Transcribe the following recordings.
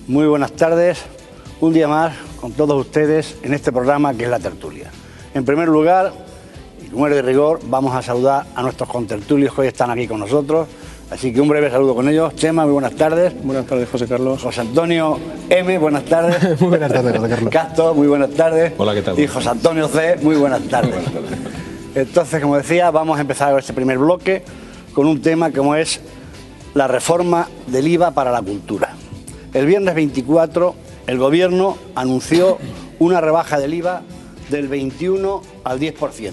Muy buenas tardes, un día más con todos ustedes en este programa que es La Tertulia. En primer lugar, y como es de rigor, vamos a saludar a nuestros contertulios que hoy están aquí con nosotros. Así que un breve saludo con ellos. Chema, muy buenas tardes. Buenas tardes, José Carlos. José Antonio M, buenas tardes. Muy buenas tardes, José Carlos. Castro, muy buenas tardes. Hola, ¿qué tal? Y José Antonio C, muy buenas tardes. Muy buenas tardes. Entonces, como decía, vamos a empezar este primer bloque con un tema como es la reforma del IVA para la cultura. El viernes 24, el Gobierno anunció una rebaja del IVA del 21 al 10%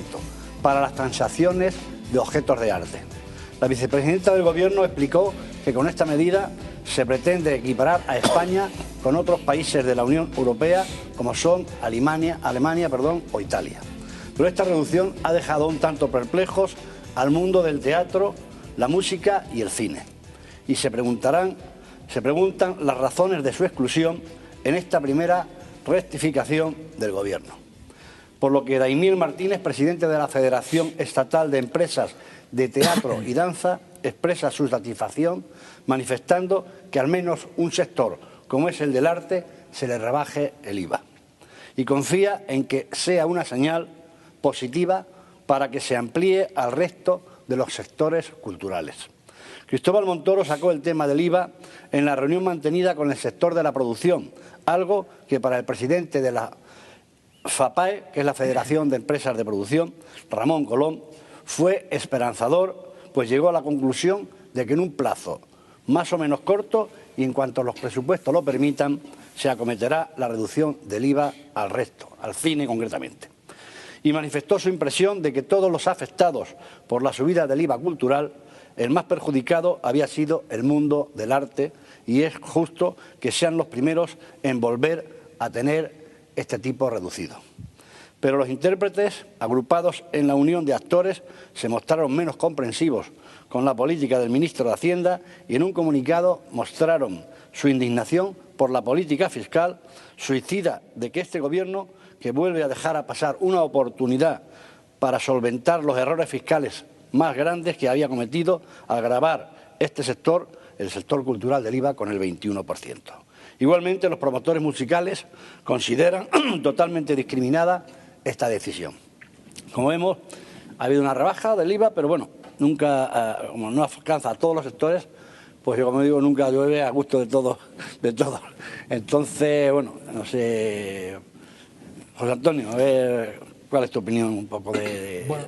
para las transacciones de objetos de arte. La vicepresidenta del Gobierno explicó que con esta medida se pretende equiparar a España con otros países de la Unión Europea como son Alemania o Italia. Pero esta reducción ha dejado un tanto perplejos al mundo del teatro, la música y el cine. Y se preguntan las razones de su exclusión en esta primera rectificación del Gobierno. Por lo que Daimiel Martínez, presidente de la Federación Estatal de Empresas de Teatro y Danza, expresa su satisfacción manifestando que al menos un sector como es el del arte se le rebaje el IVA. Y confía en que sea una señal positiva para que se amplíe al resto de los sectores culturales. Cristóbal Montoro sacó el tema del IVA en la reunión mantenida con el sector de la producción, algo que para el presidente de la FAPAE, que es la Federación de Empresas de Producción, Ramón Colón, fue esperanzador, pues llegó a la conclusión de que en un plazo más o menos corto y en cuanto los presupuestos lo permitan, se acometerá la reducción del IVA al resto, al cine concretamente. Y manifestó su impresión de que todos los afectados por la subida del IVA cultural, el más perjudicado había sido el mundo del arte y es justo que sean los primeros en volver a tener este tipo reducido. Pero los intérpretes, agrupados en la Unión de Actores, se mostraron menos comprensivos con la política del ministro de Hacienda y en un comunicado mostraron su indignación por la política fiscal suicida de que este Gobierno, que vuelve a dejar a pasar una oportunidad para solventar los errores fiscales más grandes que había cometido al gravar este sector, el sector cultural del IVA, con el 21%. Igualmente, los promotores musicales consideran totalmente discriminada esta decisión. Como vemos, ha habido una rebaja del IVA, pero bueno, nunca, como no alcanza a todos los sectores, pues yo, como digo, nunca llueve a gusto de todos. Entonces, bueno, no sé, José Antonio, a ver, ¿cuál es tu opinión un poco de Bueno,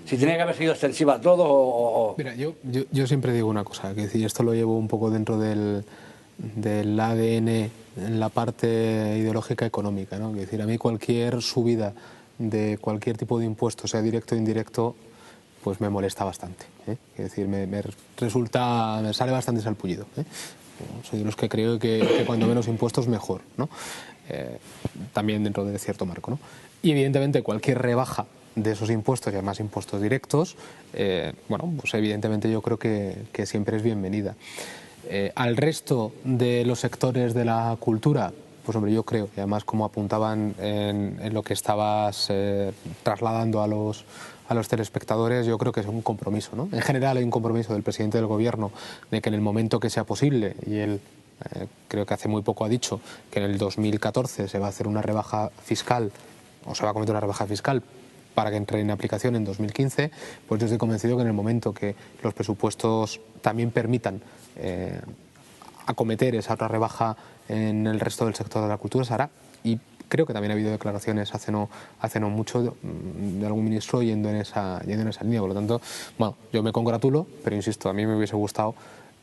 si tenía que haber sido extensiva a todos o...? Mira, yo siempre digo una cosa, que decir, esto lo llevo un poco dentro del ADN en la parte ideológica económica, ¿no? Es decir, a mí cualquier subida de cualquier tipo de impuesto, sea directo o indirecto, pues me molesta bastante, ¿eh? Es decir, me sale bastante salpullido, ¿eh? Soy de los que creo que cuando menos impuestos mejor, ¿no? También dentro de cierto marco, ¿no? Y evidentemente cualquier rebaja de esos impuestos y además impuestos directos, bueno, pues evidentemente yo creo que siempre es bienvenida. Al resto de los sectores de la cultura, pues hombre, yo creo, y además como apuntaban en lo que estabas trasladando a los telespectadores, yo creo que es un compromiso, ¿no? En general hay un compromiso del presidente del Gobierno de que en el momento que sea posible, y él creo que hace muy poco ha dicho que en el 2014 se va a hacer una rebaja fiscal, o se va a cometer una rebaja fiscal para que entre en aplicación en 2015, pues yo estoy convencido que en el momento que los presupuestos también permitan acometer esa otra rebaja en el resto del sector de la cultura se hará. Y creo que también ha habido declaraciones hace no mucho de algún ministro yendo en esa línea. Por lo tanto, bueno, yo me congratulo, pero insisto, a mí me hubiese gustado,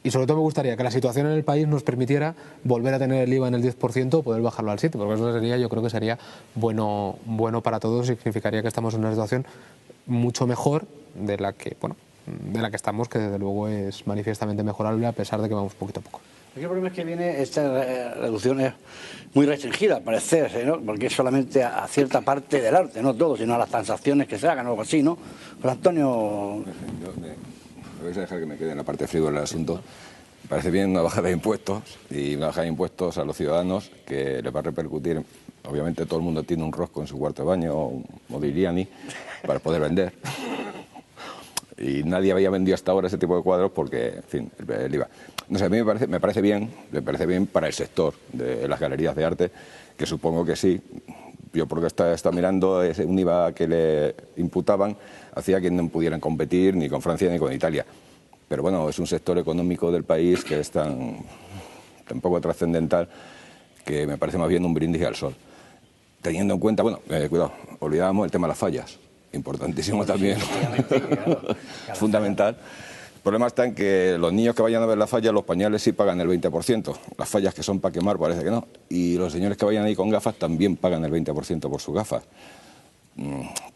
y sobre todo me gustaría que la situación en el país nos permitiera volver a tener el IVA en el 10% o poder bajarlo al 7%, porque eso sería, yo creo que sería bueno para todos y significaría que estamos en una situación mucho mejor de la que estamos, que desde luego es manifiestamente mejorable a pesar de que vamos poquito a poco. El problema es que viene esta reducción es muy restringida, al parecer, ¿no? Porque es solamente a cierta parte del arte, no todo, sino a las transacciones que se hagan o algo así, ¿no? José Antonio... Me vais a dejar que me quede en la parte frívola del asunto. Me parece bien una bajada de impuestos y una bajada de impuestos a los ciudadanos que les va a repercutir. Obviamente todo el mundo tiene un rosco en su cuarto de baño o un Modigliani para poder vender. Y nadie había vendido hasta ahora ese tipo de cuadros porque, en fin, el IVA. No sé, a mí me parece bien para el sector de las galerías de arte, que supongo que sí. Yo porque está mirando un IVA que le imputaban, hacía que no pudieran competir ni con Francia ni con Italia. Pero bueno, es un sector económico del país que es tan poco trascendental que me parece más bien un brindis al sol. Teniendo en cuenta, bueno, cuidado, olvidábamos el tema de las fallas. Importantísimo también, fundamental. El problema está en que los niños que vayan a ver las fallas, los pañales sí pagan el 20%. Las fallas que son para quemar parece que no. Y los señores que vayan ahí con gafas también pagan el 20% por sus gafas.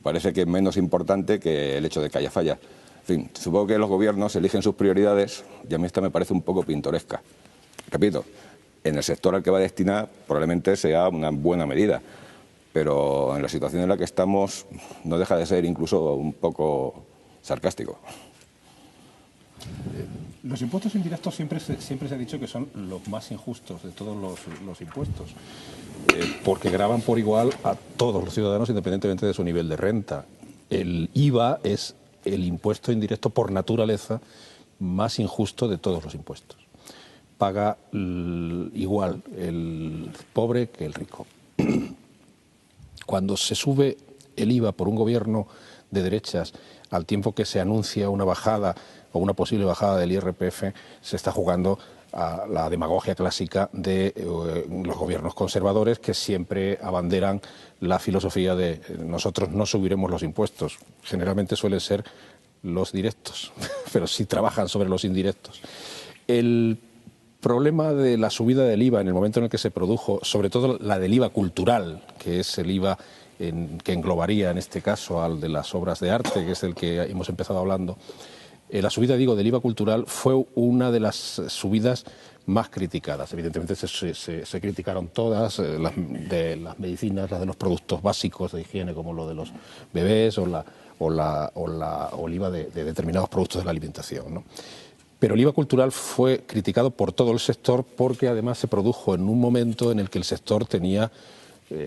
Parece que es menos importante que el hecho de que haya fallas. En fin, supongo que los gobiernos eligen sus prioridades y a mí esta me parece un poco pintoresca. Repito, en el sector al que va a destinar probablemente sea una buena medida. Pero en la situación en la que estamos no deja de ser incluso un poco sarcástico. Los impuestos indirectos siempre se ha dicho que son los más injustos de todos los impuestos, porque gravan por igual a todos los ciudadanos independientemente de su nivel de renta. El IVA es el impuesto indirecto por naturaleza más injusto de todos los impuestos. Paga igual el pobre que el rico. Cuando se sube el IVA por un gobierno de derechas, al tiempo que se anuncia una bajada o una posible bajada del IRPF, se está jugando a la demagogia clásica de los gobiernos conservadores que siempre abanderan la filosofía de nosotros no subiremos los impuestos. Generalmente suelen ser los directos, pero sí trabajan sobre los indirectos. El problema de la subida del IVA en el momento en el que se produjo, sobre todo la del IVA cultural, que es el IVA que englobaría en este caso al de las obras de arte, que es el que hemos empezado hablando, la subida, digo, del IVA cultural fue una de las subidas más criticadas. Evidentemente se criticaron todas, de las medicinas, las de los productos básicos de higiene, como lo de los bebés o el IVA de determinados productos de la alimentación, ¿no? Pero el IVA cultural fue criticado por todo el sector porque además se produjo en un momento en el que el sector tenía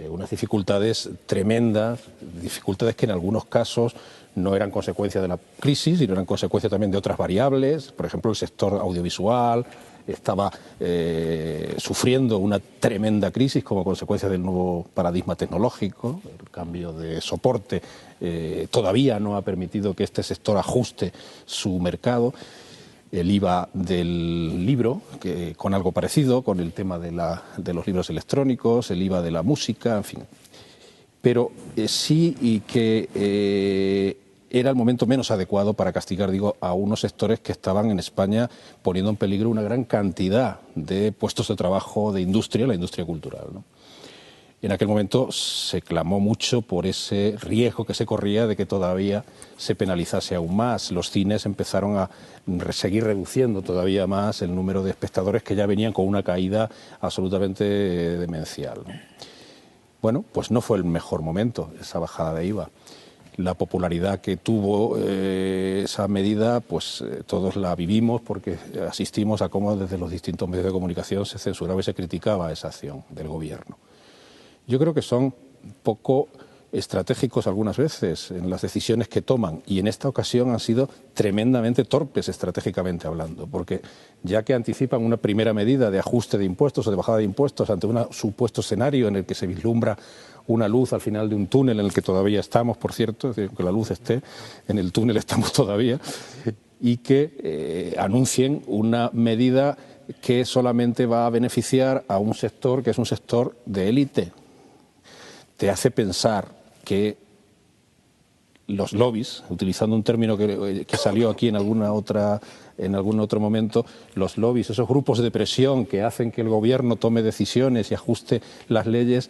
unas dificultades tremendas, dificultades que en algunos casos no eran consecuencia de la crisis, sino eran consecuencia también de otras variables. Por ejemplo, el sector audiovisual estaba sufriendo una tremenda crisis como consecuencia del nuevo paradigma tecnológico. El cambio de soporte todavía no ha permitido que este sector ajuste su mercado. El IVA del libro, que, con algo parecido, con el tema de los libros electrónicos, el IVA de la música, en fin. Pero sí y que era el momento menos adecuado para castigar, digo, a unos sectores que estaban en España poniendo en peligro una gran cantidad de puestos de trabajo de industria, la industria cultural, ¿no? En aquel momento se clamó mucho por ese riesgo que se corría de que todavía se penalizase aún más. Los cines empezaron a seguir reduciendo todavía más el número de espectadores que ya venían con una caída absolutamente demencial, ¿no? Bueno, pues no fue el mejor momento esa bajada de IVA. La popularidad que tuvo esa medida, pues todos la vivimos porque asistimos a cómo desde los distintos medios de comunicación se censuraba y se criticaba esa acción del gobierno. Yo creo que son poco estratégicos algunas veces en las decisiones que toman y en esta ocasión han sido tremendamente torpes estratégicamente hablando, porque ya que anticipan una primera medida de ajuste de impuestos o de bajada de impuestos ante un supuesto escenario en el que se vislumbra una luz al final de un túnel en el que todavía estamos, por cierto, es decir, que la luz esté, en el túnel estamos todavía, y que anuncien una medida que solamente va a beneficiar a un sector que es un sector de élite. Te hace pensar que los lobbies, utilizando un término que salió aquí en algún otro momento, los lobbies, esos grupos de presión que hacen que el gobierno tome decisiones y ajuste las leyes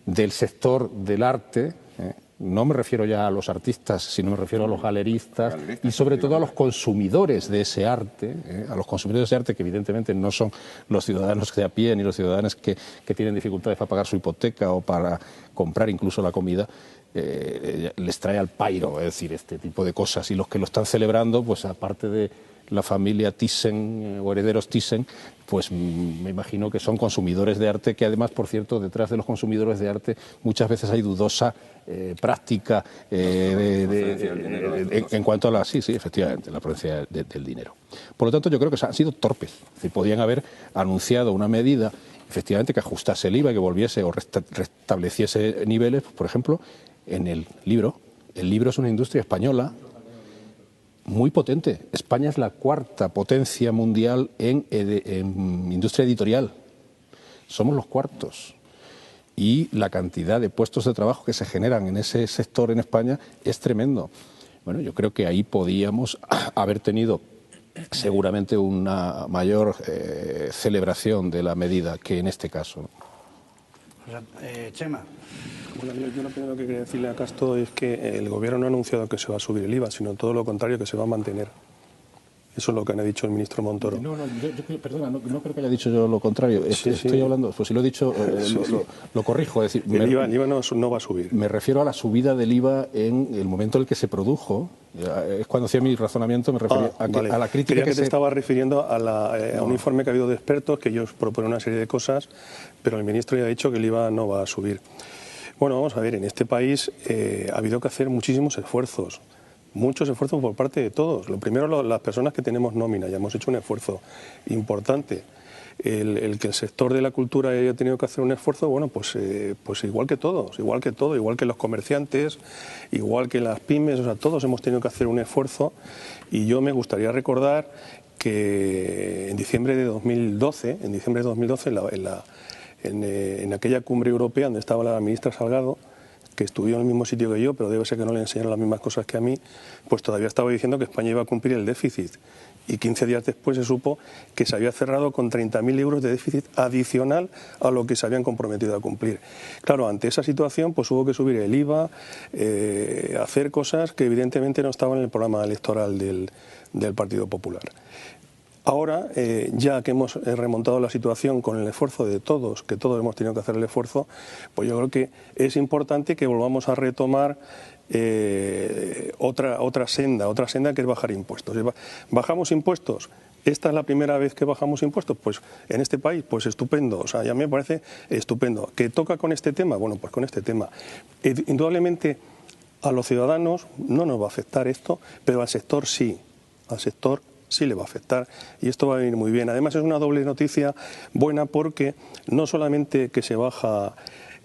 del sector del arte, no me refiero ya a los artistas, sino me refiero a los galeristas y sobre todo a los consumidores de ese arte, a los consumidores de ese arte que evidentemente no son los ciudadanos de a pie ni los ciudadanos que tienen dificultades para pagar su hipoteca o para comprar incluso la comida, les trae al pairo, es decir, este tipo de cosas. Y los que lo están celebrando, pues aparte de la familia Thyssen o herederos Thyssen, pues me imagino que son consumidores de arte, que además, por cierto, detrás de los consumidores de arte muchas veces hay dudosa práctica en cuanto a la... Sí, efectivamente, la procedencia del dinero. Por lo tanto, yo creo que han sido torpes. Podían haber anunciado una medida, efectivamente, que ajustase el IVA, que volviese o restableciese niveles, por ejemplo, en el libro. El libro es una industria española muy potente. España es la cuarta potencia mundial en industria editorial. Somos los cuartos. Y la cantidad de puestos de trabajo que se generan en ese sector en España es tremendo. Bueno, yo creo que ahí podíamos haber tenido seguramente una mayor celebración de la medida que en este caso. Chema. Bueno, yo lo primero que quería decirle a Castro es que el Gobierno no ha anunciado que se va a subir el IVA, sino todo lo contrario, que se va a mantener. Eso es lo que ha dicho el ministro Montoro. No, perdona, no creo que haya dicho yo lo contrario. Estoy hablando, pues si lo he dicho, lo corrijo. Es decir, el IVA no va a subir. Me refiero a la subida del IVA en el momento en el que se produjo. Es cuando hacía mi razonamiento, me refería a la crítica. Creía que te estaba refiriendo a un informe que ha habido de expertos, que ellos proponen una serie de cosas, pero el ministro ya ha dicho que el IVA no va a subir. Bueno, vamos a ver, en este país ha habido que hacer muchísimos esfuerzos por parte de todos. Lo primero, las personas que tenemos nómina, ya hemos hecho un esfuerzo importante. El que el sector de la cultura haya tenido que hacer un esfuerzo, bueno, pues igual que todos, igual que los comerciantes, igual que las pymes, o sea, todos hemos tenido que hacer un esfuerzo. Y yo me gustaría recordar que en diciembre de 2012, en aquella cumbre europea donde estaba la ministra Salgado, que estudió en el mismo sitio que yo, pero debe ser que no le enseñaron las mismas cosas que a mí, pues todavía estaba diciendo que España iba a cumplir el déficit. Y 15 días después se supo que se había cerrado con 30.000 euros de déficit adicional a lo que se habían comprometido a cumplir. Claro, ante esa situación pues hubo que subir el IVA, hacer cosas que evidentemente no estaban en el programa electoral del Partido Popular. Ahora, ya que hemos remontado la situación con el esfuerzo de todos, que todos hemos tenido que hacer el esfuerzo, pues yo creo que es importante que volvamos a retomar otra senda que es bajar impuestos. ¿Bajamos impuestos? ¿Esta es la primera vez que bajamos impuestos? Pues en este país, pues estupendo, o sea, ya me parece estupendo. ¿Que toca con este tema? Bueno, pues con este tema. Indudablemente a los ciudadanos no nos va a afectar esto, pero al sector sí, sí le va a afectar y esto va a venir muy bien. Además es una doble noticia buena porque no solamente que se baja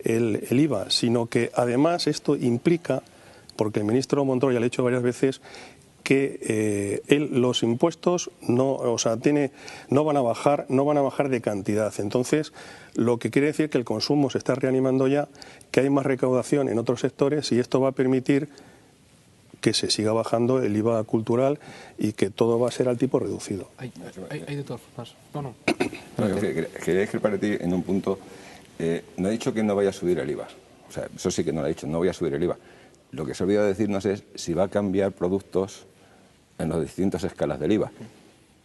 el IVA, sino que además esto implica, porque el ministro Montoro ya lo ha dicho varias veces, que los impuestos no van a bajar de cantidad. Entonces, lo que quiere decir que el consumo se está reanimando ya, que hay más recaudación en otros sectores y esto va a permitir que se siga bajando el IVA cultural y que todo va a ser al tipo reducido. Hay de todas formas. No. Quería discrepar de ti en un punto. No he dicho que no vaya a subir el IVA. O sea, eso sí que no lo he dicho, no voy a subir el IVA. Lo que se olvida decirnos es si va a cambiar productos en las distintas escalas del IVA.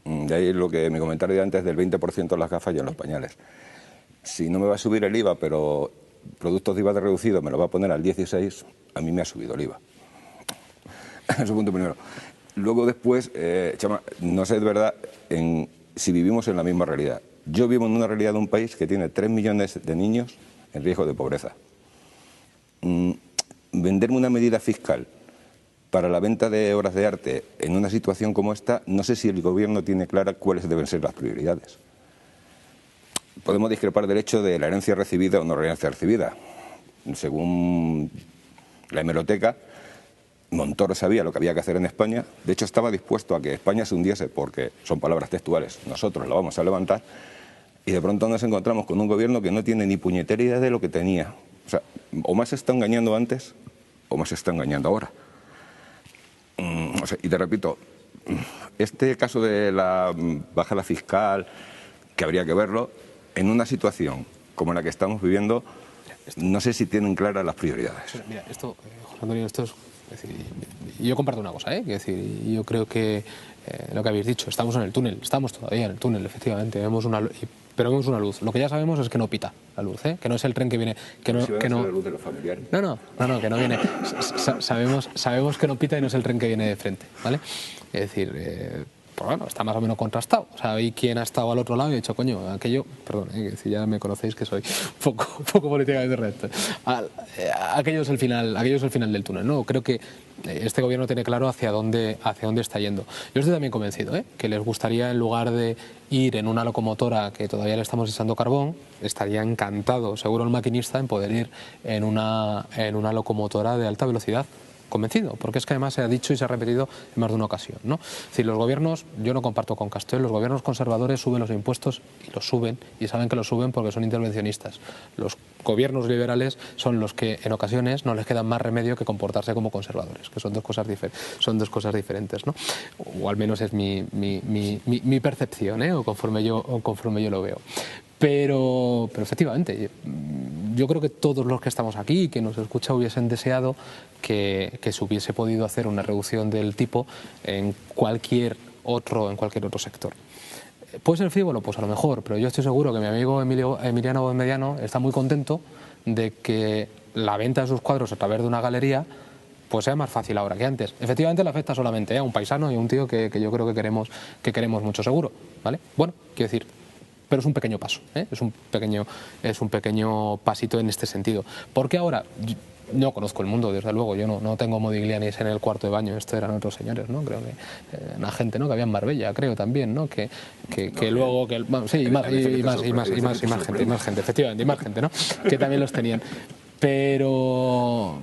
De ahí lo que mi comentario de antes del 20% en las gafas y en los pañales. Si no me va a subir el IVA, pero productos de IVA reducido me lo va a poner al 16%, a mí me ha subido el IVA. Eso punto primero. Luego después, Chema, no sé de verdad si vivimos en la misma realidad. Yo vivo en una realidad de un país que tiene 3 millones de niños en riesgo de pobreza. Venderme una medida fiscal para la venta de obras de arte en una situación como esta, no sé si el gobierno tiene clara cuáles deben ser las prioridades. Podemos discrepar del hecho de la herencia recibida o no herencia recibida. Según la hemeroteca, Montoro sabía lo que había que hacer en España, de hecho estaba dispuesto a que España se hundiese, porque son palabras textuales, nosotros la vamos a levantar, y de pronto nos encontramos con un gobierno que no tiene ni puñetera idea de lo que tenía. O sea, o más se está engañando antes, o más se está engañando ahora. Y te repito, este caso de la bajada fiscal, que habría que verlo, en una situación como la que estamos viviendo, no sé si tienen claras las prioridades. Mira, esto, José Antonio, esto es decir, yo comparto una cosa, es decir, yo creo que lo que habéis dicho, estamos en el túnel, estamos todavía en el túnel, efectivamente, pero vemos una luz. Lo que ya sabemos es que no pita la luz, que no es el tren que viene, que no, la luz de los familiares. No, que no viene. Sabemos que no pita y no es el tren que viene de frente, ¿vale? Es decir, pues bueno, está más o menos contrastado. O sea, hay quien ha estado al otro lado y ha dicho, coño, aquello, perdón, si ya me conocéis que soy un poco políticamente recto. Aquello es el final del túnel, ¿no? Creo que este gobierno tiene claro hacia dónde está yendo. Yo estoy también convencido, que les gustaría, en lugar de ir en una locomotora que todavía le estamos echando carbón, estaría encantado, seguro el maquinista, en poder ir en una locomotora de alta velocidad. Convencido, porque es que además se ha dicho y se ha repetido en más de una ocasión, ¿no? Es decir, los gobiernos, yo no comparto con Castel, los gobiernos conservadores suben los impuestos y los suben, y saben que los suben porque son intervencionistas. Los gobiernos liberales son los que en ocasiones no les queda más remedio que comportarse como conservadores, que son dos cosas diferentes, ¿no? O al menos es mi percepción, o conforme yo lo veo. Pero efectivamente, yo creo que todos los que estamos aquí y que nos escucha hubiesen deseado que se hubiese podido hacer una reducción del tipo en cualquier otro sector. ¿Puede ser frívolo? Pues a lo mejor, pero yo estoy seguro que mi amigo Emiliano Mediano está muy contento de que la venta de sus cuadros a través de una galería pues sea más fácil ahora que antes. Efectivamente le afecta solamente a un paisano y a un tío que yo creo que queremos mucho, seguro, ¿vale? Bueno, quiero decir, pero es un pequeño paso, es un pequeño pasito en este sentido. Porque ahora, no conozco el mundo, desde luego, yo no tengo Modiglianis en el cuarto de baño, estos eran otros señores, ¿no? Creo que una gente, ¿no? Que había en Marbella, creo también, ¿no? Que luego, bueno, sí, y más gente, efectivamente, y más gente, ¿no? Que también los tenían. Pero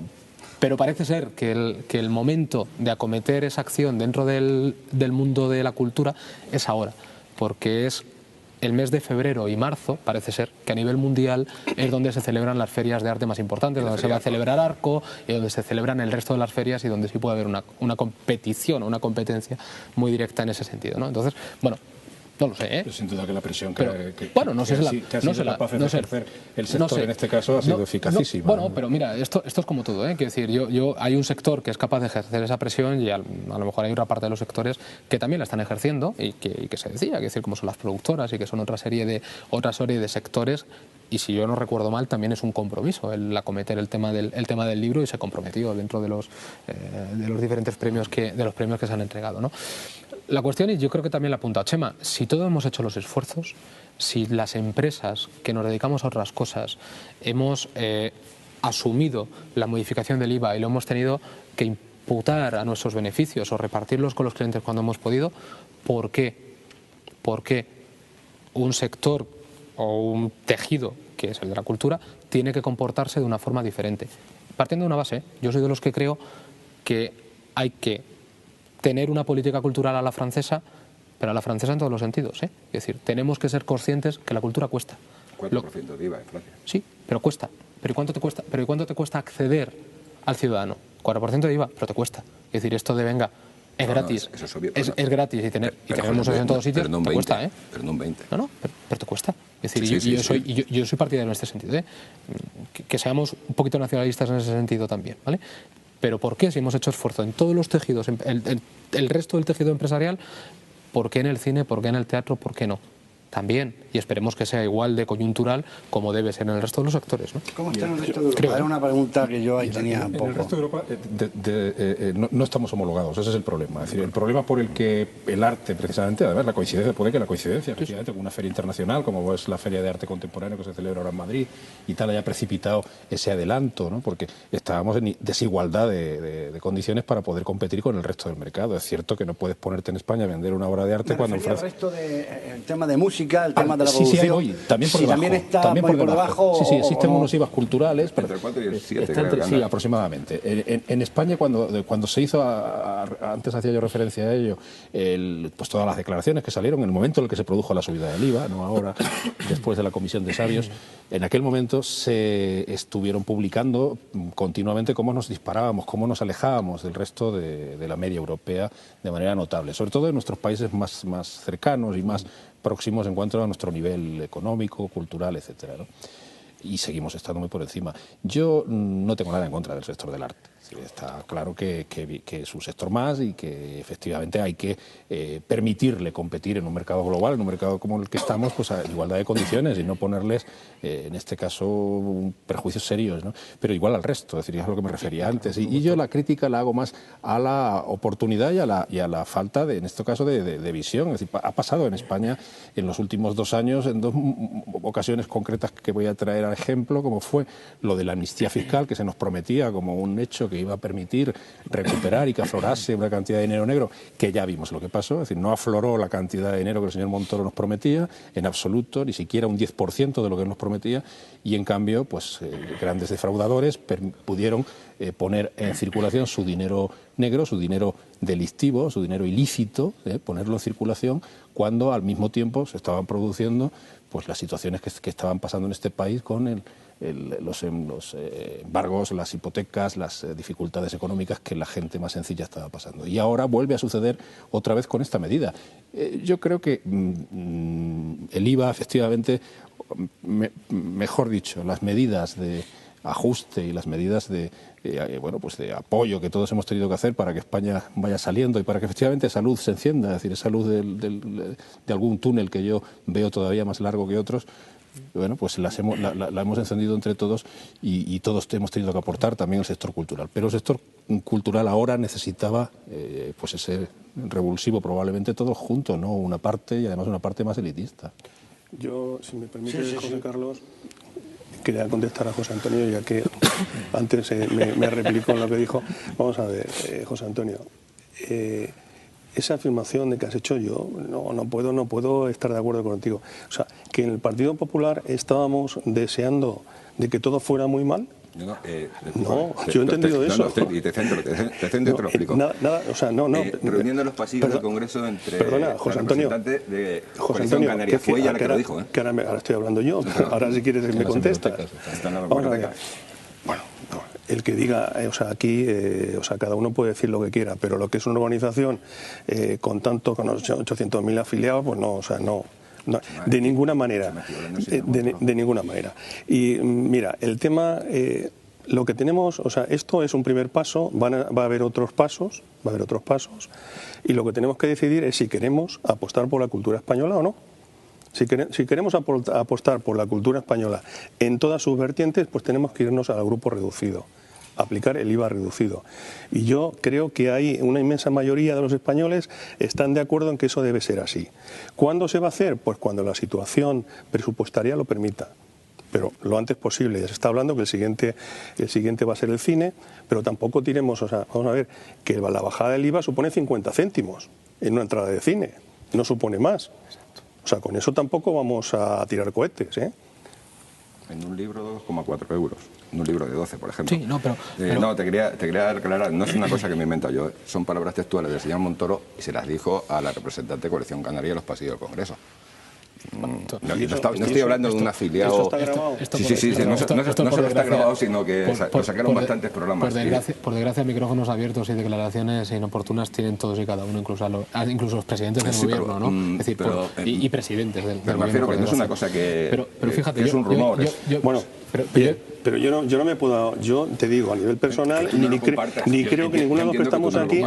parece ser que el momento de acometer esa acción dentro del mundo de la cultura es ahora, porque es el mes de febrero y marzo, parece ser, que a nivel mundial es donde se celebran las ferias de arte más importantes, donde se va a celebrar Arco y donde se celebran el resto de las ferias y donde sí puede haber una competición o una competencia muy directa en ese sentido, ¿no? Entonces, bueno, no lo sé, Pero sin duda que la presión no sé ejercer el sector en este caso ha sido eficacísima. Bueno, pero mira, esto es como todo, Quiero decir, hay un sector que es capaz de ejercer esa presión y a lo mejor hay otra parte de los sectores que también la están ejerciendo y que se decía, que decir, como son las productoras y que son otra serie de sectores. Y si yo no recuerdo mal, también es un compromiso el acometer el tema del libro, y se comprometió dentro de los diferentes premios que se han entregado, ¿no? La cuestión, y yo creo que también la apunta Chema, si todos hemos hecho los esfuerzos, si las empresas que nos dedicamos a otras cosas hemos asumido la modificación del IVA y lo hemos tenido que imputar a nuestros beneficios o repartirlos con los clientes cuando hemos podido, ¿por qué? ¿Por qué un sector o un tejido, que es el de la cultura, tiene que comportarse de una forma diferente? Partiendo de una base, yo soy de los que creo que hay que tener una política cultural a la francesa, pero a la francesa en todos los sentidos, Es decir, tenemos que ser conscientes que la cultura cuesta. 4% de IVA en Francia. Sí, pero cuesta. ¿Pero y cuánto te cuesta acceder al ciudadano? 4% de IVA, pero te cuesta. Es decir, esto de venga, es gratis. Eso es obvio, es gratis y tenemos eso en todos sitios, pero no te cuesta, Pero no un 20. No, pero te cuesta. Es decir, yo soy partidario en este sentido, que seamos un poquito nacionalistas en ese sentido también, ¿vale? Pero ¿por qué, si hemos hecho esfuerzo en todos los tejidos, el resto del tejido empresarial, por qué en el cine, por qué en el teatro, por qué no? También, y esperemos que sea igual de coyuntural como debe ser en el resto de los sectores, ¿no? ¿Cómo está en el resto de Europa? Era una pregunta que yo ahí tenía un poco. En el resto de Europa no estamos homologados, ese es el problema. Es decir, el problema por el que el arte, precisamente, además la coincidencia, efectivamente, con una feria internacional, como es la Feria de Arte Contemporáneo que se celebra ahora en Madrid, y tal, haya precipitado ese adelanto, ¿no? Porque estábamos en desigualdad de condiciones para poder competir con el resto del mercado. Es cierto que no puedes ponerte en España a vender una obra de arte cuando en Francia... El resto del tema de música, el tema de la producción. Sí, también por debajo. También está por debajo. Sí, existen unos IVAs culturales. Entre el 4 y el 7, sí, aproximadamente. En España, cuando se hizo, antes hacía yo referencia a ello, pues todas las declaraciones que salieron en el momento en el que se produjo la subida del IVA, no ahora, después de la Comisión de Sabios, en aquel momento se estuvieron publicando continuamente cómo nos disparábamos, cómo nos alejábamos del resto de la media europea de manera notable, sobre todo en nuestros países más cercanos y más próximos en cuanto a nuestro nivel económico, cultural, etcétera, ¿no? Y seguimos estando muy por encima. Yo no tengo nada en contra del sector del arte. Está claro que es un sector más y que efectivamente hay que permitirle competir en un mercado global, en un mercado como el que estamos, pues a igualdad de condiciones y no ponerles, en este caso, perjuicios serios, ¿no? Pero igual al resto, es decir, es a lo que me refería antes. Y yo la crítica la hago más a la oportunidad y a la falta, en este caso, de visión. Es decir, ha pasado en España en los últimos 2 años, en 2 ocasiones concretas que voy a traer al ejemplo, como fue lo de la amnistía fiscal, que se nos prometía como un hecho que iba a permitir recuperar y que aflorase una cantidad de dinero negro, que ya vimos lo que pasó. Es decir, no afloró la cantidad de dinero que el señor Montoro nos prometía, en absoluto, ni siquiera un 10% de lo que nos prometía, y en cambio, pues grandes defraudadores pudieron poner en circulación su dinero negro, su dinero delictivo, su dinero ilícito, ponerlo en circulación, cuando al mismo tiempo se estaban produciendo pues las situaciones que estaban pasando en este país con los embargos, las hipotecas, las dificultades económicas que la gente más sencilla estaba pasando. Y ahora vuelve a suceder otra vez con esta medida. Yo creo que el IVA, efectivamente, mejor dicho, las medidas de ajuste y las medidas de apoyo que todos hemos tenido que hacer para que España vaya saliendo y para que efectivamente salud se encienda, es decir, esa luz de algún túnel que yo veo todavía más largo que otros. Bueno, pues la hemos encendido entre todos y todos hemos tenido que aportar, también el sector cultural. Pero el sector cultural ahora necesitaba pues ese revulsivo, probablemente todos juntos, ¿no? Una parte, y además una parte más elitista. Yo, si me permite, José Carlos, quería contestar a José Antonio, ya que antes me replicó en lo que dijo. Vamos a ver, José Antonio, esa afirmación de que has hecho, yo no puedo estar de acuerdo contigo. O sea, que en el Partido Popular estábamos deseando de que todo fuera muy mal. No, yo he entendido eso. Y te centro, te lo explico. Reuniendo los pasillos del Congreso entre José Antonio, de Coalición Canaria. Fue ella la que lo dijo. Que ahora estoy hablando yo, ahora si quieres me contestas. Vamos a ver. Bueno, el que diga, aquí, cada uno puede decir lo que quiera, pero lo que es una organización con 800.000 afiliados, pues no, no, de ninguna manera, de ninguna manera. Y mira, el tema, lo que tenemos, esto es un primer paso, va a haber otros pasos, y lo que tenemos que decidir es si queremos apostar por la cultura española o no. Si queremos apostar por la cultura española en todas sus vertientes, pues tenemos que irnos al grupo reducido, aplicar el IVA reducido. Y yo creo que hay una inmensa mayoría de los españoles están de acuerdo en que eso debe ser así. ¿Cuándo se va a hacer? Pues cuando la situación presupuestaria lo permita. Pero lo antes posible. Ya se está hablando que el siguiente va a ser el cine, pero tampoco tiremos, vamos a ver, que la bajada del IVA supone 50 céntimos en una entrada de cine, no supone más. Con eso tampoco vamos a tirar cohetes, ¿eh? En un libro 2,4 euros. En un libro de 12, por ejemplo. Sí, no, pero... No, te quería aclarar, no es una cosa que me invento yo, son palabras textuales del señor Montoro y se las dijo a la representante de Coalición Canaria en los pasillos del Congreso. No estoy hablando de un afiliado. ¿Esto está grabado? Sí, no solo está grabado, sino que lo sacaron bastantes programas. Por desgracia, micrófonos abiertos y declaraciones inoportunas tienen todos y cada uno, incluso los presidentes del gobierno, ¿no? Es decir, y presidentes del gobierno. Me refiero que no es una cosa que... Pero fíjate, es un rumor. Pero yo no me puedo, yo te digo, a nivel personal, ni creo que ninguno de los que estamos aquí,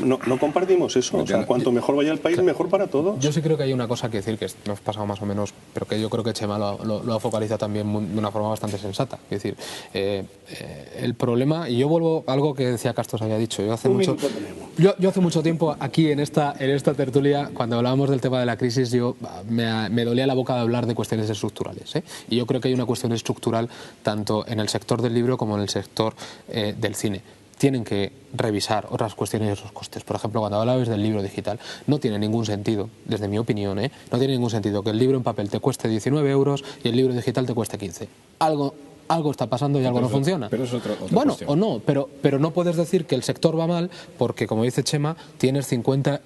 no compartimos eso. Cuanto mejor vaya el país, mejor para todos. Yo sí creo que hay una cosa que decir, que nos ha pasado más o menos, pero que yo creo que Chema lo ha focalizado también de una forma bastante sensata. Es decir, el problema, y yo vuelvo a algo que decía Castros, había dicho, yo hace mucho tiempo aquí en esta tertulia, cuando hablábamos del tema de la crisis, me dolía la boca de hablar de cuestiones estructurales, ¿eh? Y yo creo que hay una cuestión estructural tanto en el sector del libro como en el sector del cine. Tienen que revisar otras cuestiones y otros costes. Por ejemplo, cuando hablabas del libro digital, no tiene ningún sentido, desde mi opinión, no tiene ningún sentido que el libro en papel te cueste 19 euros y el libro digital te cueste 15. Algo está pasando y algo no funciona. Pero es otra bueno, cuestión. o no, pero no puedes decir que el sector va mal porque, como dice Chema, tienes 50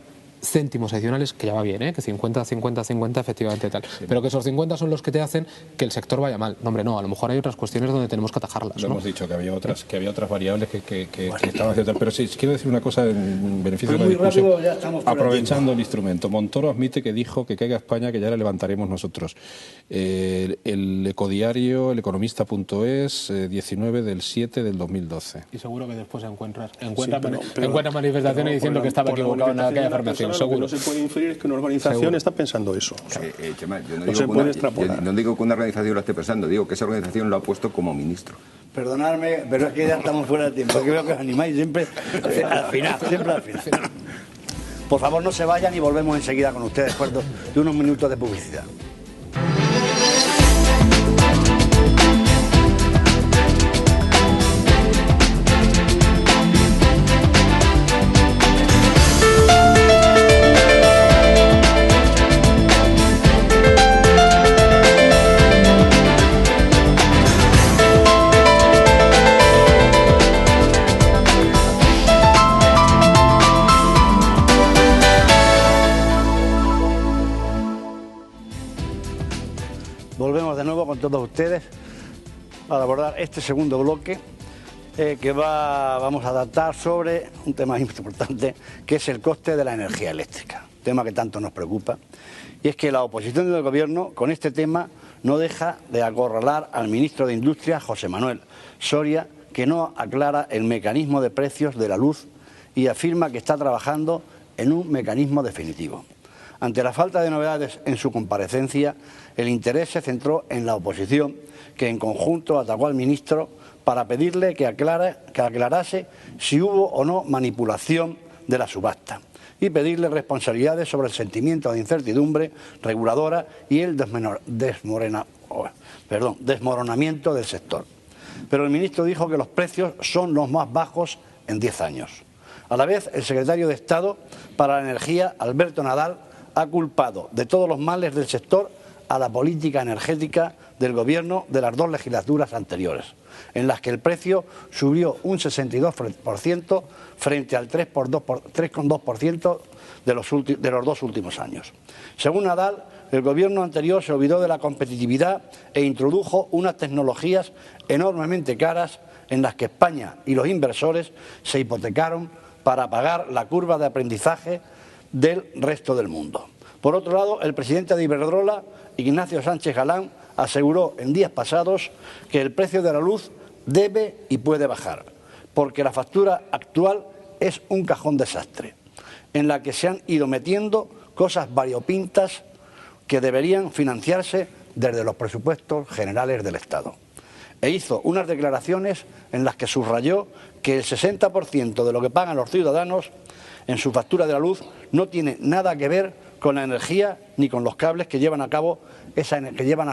céntimos adicionales, que ya va bien, que 50, 50, 50 efectivamente tal, pero que esos 50 son los que te hacen que el sector vaya mal. No, hombre, no, a lo mejor hay otras cuestiones donde tenemos que atajarlas. Lo hemos dicho, que había otras variables que estaban haciendo. Pero sí, quiero decir una cosa en beneficio de la discusión. Rápido, ya estamos aprovechando el instrumento, Montoro admite que dijo que caiga España, que ya la levantaremos nosotros. El Ecodiario, eleconomista.es, 19 del 7 del 2012. Y seguro que después encuentras manifestaciones diciendo que estaba equivocado en aquella afirmación. Seguro. Lo que no se puede inferir es que una organización está pensando eso. O sea, Chema, yo no no digo que una organización lo esté pensando, digo que esa organización lo ha puesto como ministro. Perdonadme, pero es que ya estamos fuera de tiempo. Que veo que os animáis siempre al final, Por favor, no se vayan y volvemos enseguida con ustedes después de unos minutos de publicidad. Volvemos de nuevo con todos ustedes para abordar este segundo bloque que vamos a tratar sobre un tema importante, que es el coste de la energía eléctrica, tema que tanto nos preocupa. Y es que la oposición del Gobierno con este tema no deja de acorralar al ministro de Industria, José Manuel Soria, que no aclara el mecanismo de precios de la luz y afirma que está trabajando en un mecanismo definitivo. Ante la falta de novedades en su comparecencia, el interés se centró en la oposición, que en conjunto atacó al ministro para pedirle que aclarase si hubo o no manipulación de la subasta y pedirle responsabilidades sobre el sentimiento de incertidumbre reguladora y el desmoronamiento del sector. Pero el ministro dijo que los precios son los más bajos en 10 años. A la vez, el secretario de Estado para la Energía, Alberto Nadal, ha culpado de todos los males del sector a la política energética del Gobierno de las dos legislaturas anteriores, en las que el precio subió un 62% frente al 3,2% de los dos últimos años. Según Nadal, el Gobierno anterior se olvidó de la competitividad e introdujo unas tecnologías enormemente caras en las que España y los inversores se hipotecaron para pagar la curva de aprendizaje del resto del mundo. Por otro lado, el presidente de Iberdrola, Ignacio Sánchez Galán, aseguró en días pasados que el precio de la luz debe y puede bajar, porque la factura actual es un cajón desastre, en la que se han ido metiendo cosas variopintas que deberían financiarse desde los presupuestos generales del Estado. E hizo unas declaraciones en las que subrayó que el 60% de lo que pagan los ciudadanos en su factura de la luz no tiene nada que ver con la energía ni con los cables que llevan a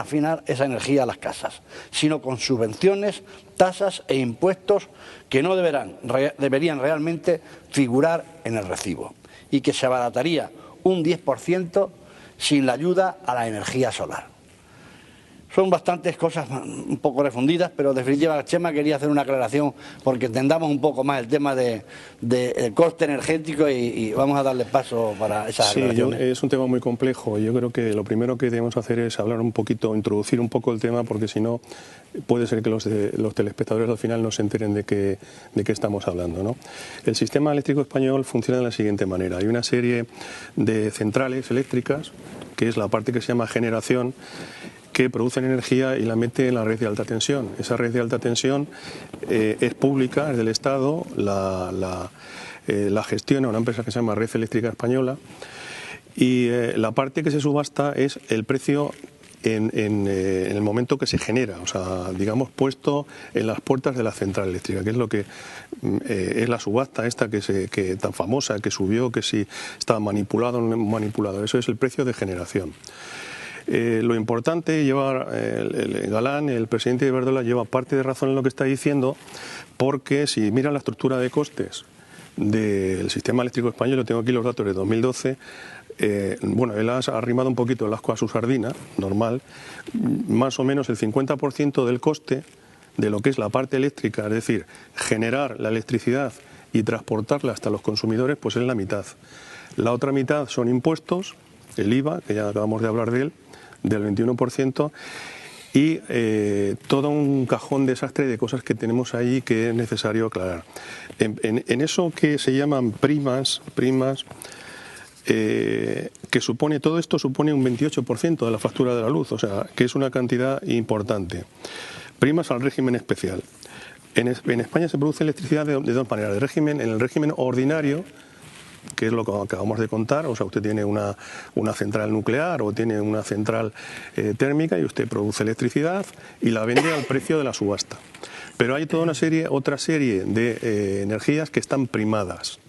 afinar esa energía a las casas, sino con subvenciones, tasas e impuestos que no deberían realmente figurar en el recibo y que se abarataría un 10% sin la ayuda a la energía solar. Son bastantes cosas un poco refundidas, pero en definitiva, Chema, quería hacer una aclaración porque entendamos un poco más el tema del coste energético y vamos a darle paso para esa aclaración. Sí, es un tema muy complejo y yo creo que lo primero que debemos hacer es hablar un poquito, introducir un poco el tema, porque si no puede ser que los telespectadores al final no se enteren de qué estamos hablando, ¿no? El sistema eléctrico español funciona de la siguiente manera. Hay una serie de centrales eléctricas, que es la parte que se llama generación, que producen energía y la mete en la red de alta tensión. Esa red de alta tensión es pública, es del Estado, la gestiona una empresa que se llama Red Eléctrica Española, y la parte que se subasta es el precio en el momento que se genera, o sea, digamos, puesto en las puertas de la central eléctrica, que es lo que es la subasta esta que tan famosa, que subió, que si estaba manipulado o no manipulado. Eso es el precio de generación. Lo importante, el Galán, el presidente de Iberdrola, lleva parte de razón en lo que está diciendo, porque si miran la estructura de costes del sistema eléctrico español, yo tengo aquí los datos de 2012, bueno, él ha arrimado un poquito el asco a su sardina, normal, más o menos el 50% del coste de lo que es la parte eléctrica, es decir, generar la electricidad y transportarla hasta los consumidores, pues es la mitad. La otra mitad son impuestos, el IVA, que ya acabamos de hablar de él, del 21%, y todo un cajón desastre de cosas que tenemos ahí que es necesario aclarar. En eso que se llaman primas, que supone, todo esto supone un 28% de la factura de la luz, o sea, que es una cantidad importante. Primas al régimen especial. En España se produce electricidad de dos maneras. En el régimen ordinario, que es lo que acabamos de contar, o sea, usted tiene una central nuclear o tiene una central térmica y usted produce electricidad y la vende al precio de la subasta. Pero hay toda otra serie de energías que están primadas.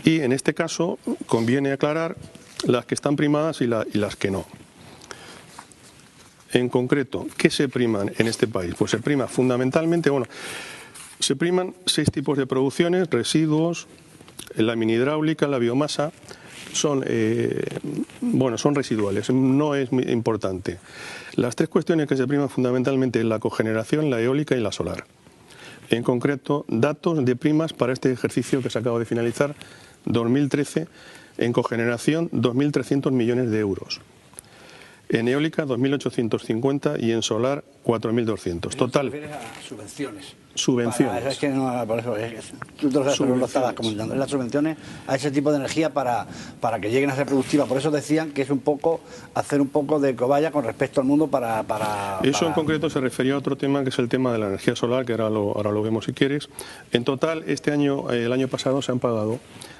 Y en este caso conviene aclarar las que están primadas y las que no. En concreto, ¿qué se priman en este país? Pues se prima fundamentalmente, se priman 6 tipos de producciones: residuos, la mini hidráulica, la biomasa, son residuales, no es muy importante. Las 3 cuestiones que se priman fundamentalmente es la cogeneración, la eólica y la solar. En concreto, datos de primas para este ejercicio que se acaba de finalizar, 2013, en cogeneración 2.300 millones de euros. En eólica 2.850 y en solar 4.200. Total. ¿Te refieres a subvenciones? Subvenciones. Es que no, por eso tú te lo estabas comentando. Las subvenciones a ese tipo de energía para que lleguen a ser productivas. Por eso decían que es hacer un poco de cobaya con respecto al mundo Eso en concreto se refería a otro tema, que es el tema de la energía solar, que ahora lo vemos si quieres. En total, el año pasado se han pagado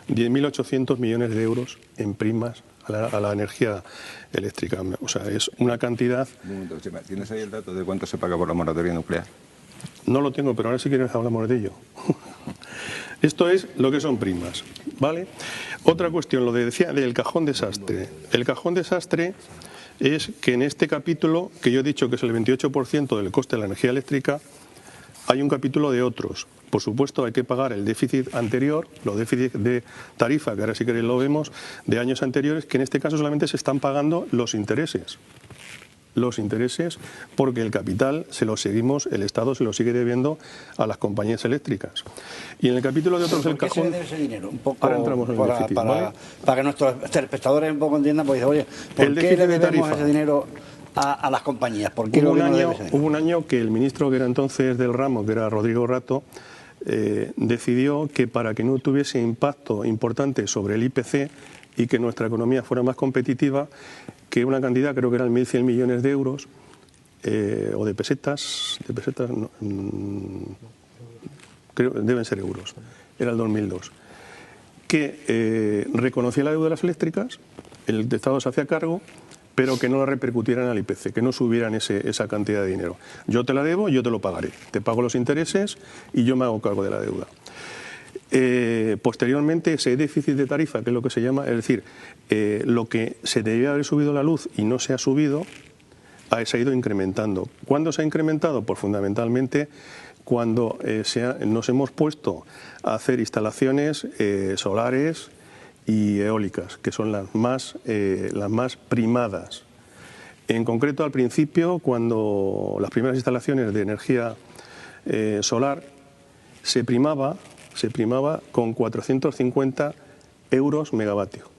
10.800 millones de euros en primas a la energía eléctrica. O sea, es una cantidad... Un momento, ¿tienes ahí el dato de cuánto se paga por la moratoria nuclear? No lo tengo, pero ahora si quieres hablamos de ello. Esto es lo que son primas, ¿vale? Otra cuestión, lo que decía del cajón desastre. El cajón desastre es que en este capítulo, que yo he dicho que es el 28% del coste de la energía eléctrica, hay un capítulo de otros. Por supuesto, hay que pagar el déficit anterior, los déficits de tarifa, que ahora si queréis lo vemos, de años anteriores, que en este caso solamente se están pagando los intereses. Los intereses, porque el capital el Estado se lo sigue debiendo a las compañías eléctricas. Y en el capítulo de otros del cajón... ¿Por qué se debe ese dinero? Un poco ahora entramos en el déficit, ¿vale? Para que nuestros espectadores un poco entiendan, pues oye, ¿por qué le debemos ese dinero a las compañías? ¿Por qué Hubo un año que el ministro que era entonces del ramo, que era Rodrigo Rato, decidió que para que no tuviese impacto importante sobre el IPC y que nuestra economía fuera más competitiva, que una cantidad, creo que eran 1.100 millones de euros, o de pesetas, no, creo deben ser euros, era el 2002, que reconocía la deuda de las eléctricas, el Estado se hacía cargo, pero que no la repercutieran al IPC, que no subieran esa cantidad de dinero. Yo te la debo, yo te lo pagaré, te pago los intereses y yo me hago cargo de la deuda. Posteriormente, ese déficit de tarifa, que es lo que se llama, es decir, lo que se debía haber subido la luz y no se ha subido, se ha ido incrementando. ¿Cuándo se ha incrementado? Pues fundamentalmente cuando nos hemos puesto a hacer instalaciones solares y eólicas, que son las más primadas. En concreto, al principio, cuando las primeras instalaciones de energía solar se primaba con 450 euros megavatio,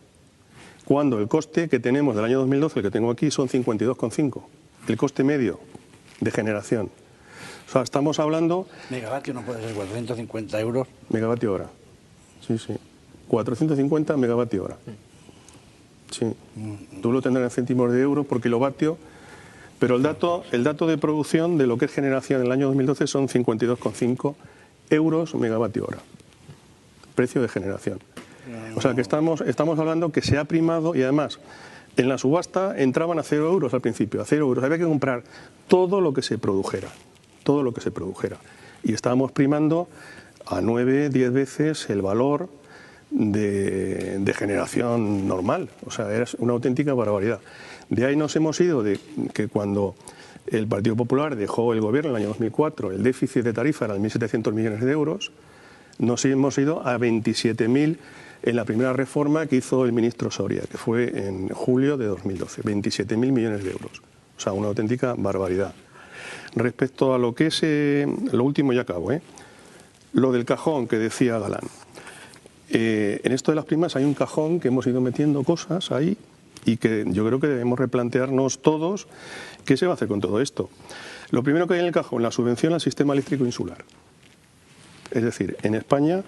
cuando el coste que tenemos del año 2012, el que tengo aquí, son 52,5, el coste medio de generación. O sea, estamos hablando... Megavatio no puede ser 450 euros. Megavatio hora, sí. 450 megavatio hora. Sí. Tú lo tendrás en céntimos de euros por kilovatio, pero el dato de producción de lo que es generación en el año 2012 son 52,5 euros megavatio hora. Precio de generación. O sea que estamos hablando que se ha primado y además en la subasta entraban a 0 euros al principio, a 0 euros. Había que comprar todo lo que se produjera. Y estábamos primando a 9, 10 veces el valor de generación normal. O sea, era una auténtica barbaridad. De ahí nos hemos ido de que cuando el Partido Popular dejó el gobierno en el año 2004, el déficit de tarifa era de 1.700 millones de euros, nos hemos ido a 27.000 en la primera reforma que hizo el ministro Soria, que fue en julio de 2012, 27.000 millones de euros. O sea, una auténtica barbaridad. Respecto a lo que es, lo último ya acabo, lo del cajón que decía Galán. en esto de las primas hay un cajón que hemos ido metiendo cosas ahí y que yo creo que debemos replantearnos todos qué se va a hacer con todo esto. Lo primero que hay en el cajón, la subvención al sistema eléctrico insular. Es decir, en España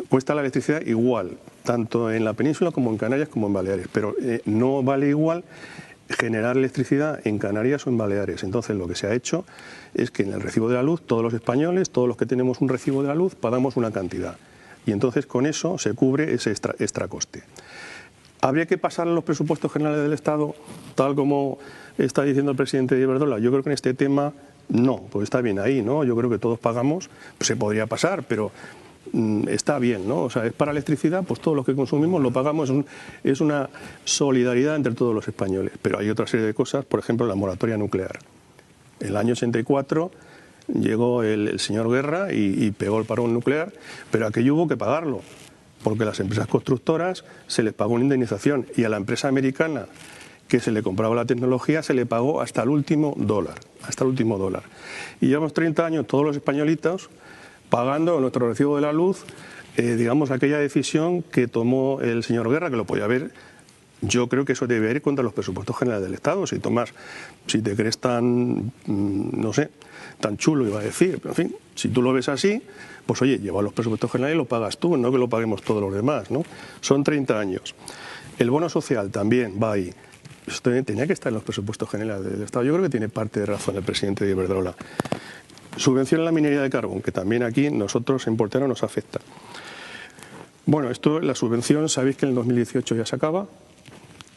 cuesta la electricidad igual, tanto en la península como en Canarias como en Baleares, pero no vale igual generar electricidad en Canarias o en Baleares. Entonces lo que se ha hecho es que en el recibo de la luz, todos los españoles, todos los que tenemos un recibo de la luz, pagamos una cantidad. Y entonces con eso se cubre ese extra coste. ¿Habría que pasar a los presupuestos generales del Estado, tal como está diciendo el presidente de Iberdrola? Yo creo que en este tema no, pues está bien ahí, ¿no? Yo creo que todos pagamos, pues se podría pasar, pero está bien, ¿no? O sea, es para electricidad, pues todo lo que consumimos lo pagamos, es una solidaridad entre todos los españoles. Pero hay otra serie de cosas, por ejemplo, la moratoria nuclear. En el año 84 llegó el señor Guerra y pegó el parón nuclear, pero aquello hubo que pagarlo, porque a las empresas constructoras se les pagó una indemnización y a la empresa americana que se le compraba la tecnología se le pagó hasta el último dólar, Y llevamos 30 años todos los españolitos pagando nuestro recibo de la luz, digamos, aquella decisión que tomó el señor Guerra, que lo podía haber. Yo creo que eso debe ir contra los presupuestos generales del Estado. Si te crees tan, no sé, tan chulo, iba a decir, pero en fin, si tú lo ves así, pues oye, lleva los presupuestos generales y lo pagas tú, no que lo paguemos todos los demás, ¿no? Son 30 años. El bono social también va ahí. Esto tenía que estar en los presupuestos generales del Estado. Yo creo que tiene parte de razón el presidente de Iberdrola. Subvención a la minería de carbón, que también aquí nosotros en Portero nos afecta. Bueno, la subvención, sabéis que en el 2018 ya se acaba.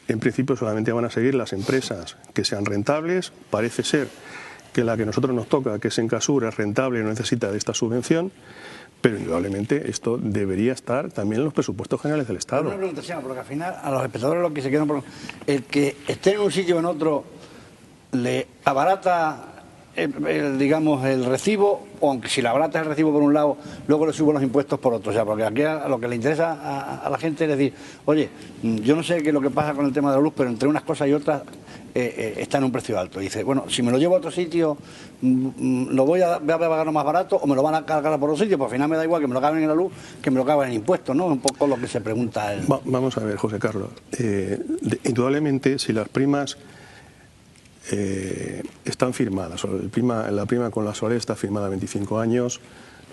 En principio solamente van a seguir las empresas que sean rentables. Parece ser que la que a nosotros nos toca, que es Encasur, es rentable y no necesita de esta subvención. Pero indudablemente esto debería estar también en los presupuestos generales del Estado. Una pregunta, señor, porque al final a los espectadores lo que se quedan por el que esté en un sitio o en otro le abarata digamos el recibo, o aunque si le abarata el recibo por un lado, luego le subo los impuestos por otro. O sea, porque aquí a lo que le interesa a la gente es decir, oye, yo no sé qué es lo que pasa con el tema de la luz, pero entre unas cosas y otras está en un precio alto. Y dice, bueno, si me lo llevo a otro sitio, ¿lo voy a pagar más barato o me lo van a cargar por otro sitio? Pues al final me da igual que me lo caben en la luz que me lo caben en impuestos, ¿no? Un poco lo que se pregunta él. Vamos a ver, José Carlos. Indudablemente, si las primas están firmadas, la prima con la Soler está firmada a 25 años,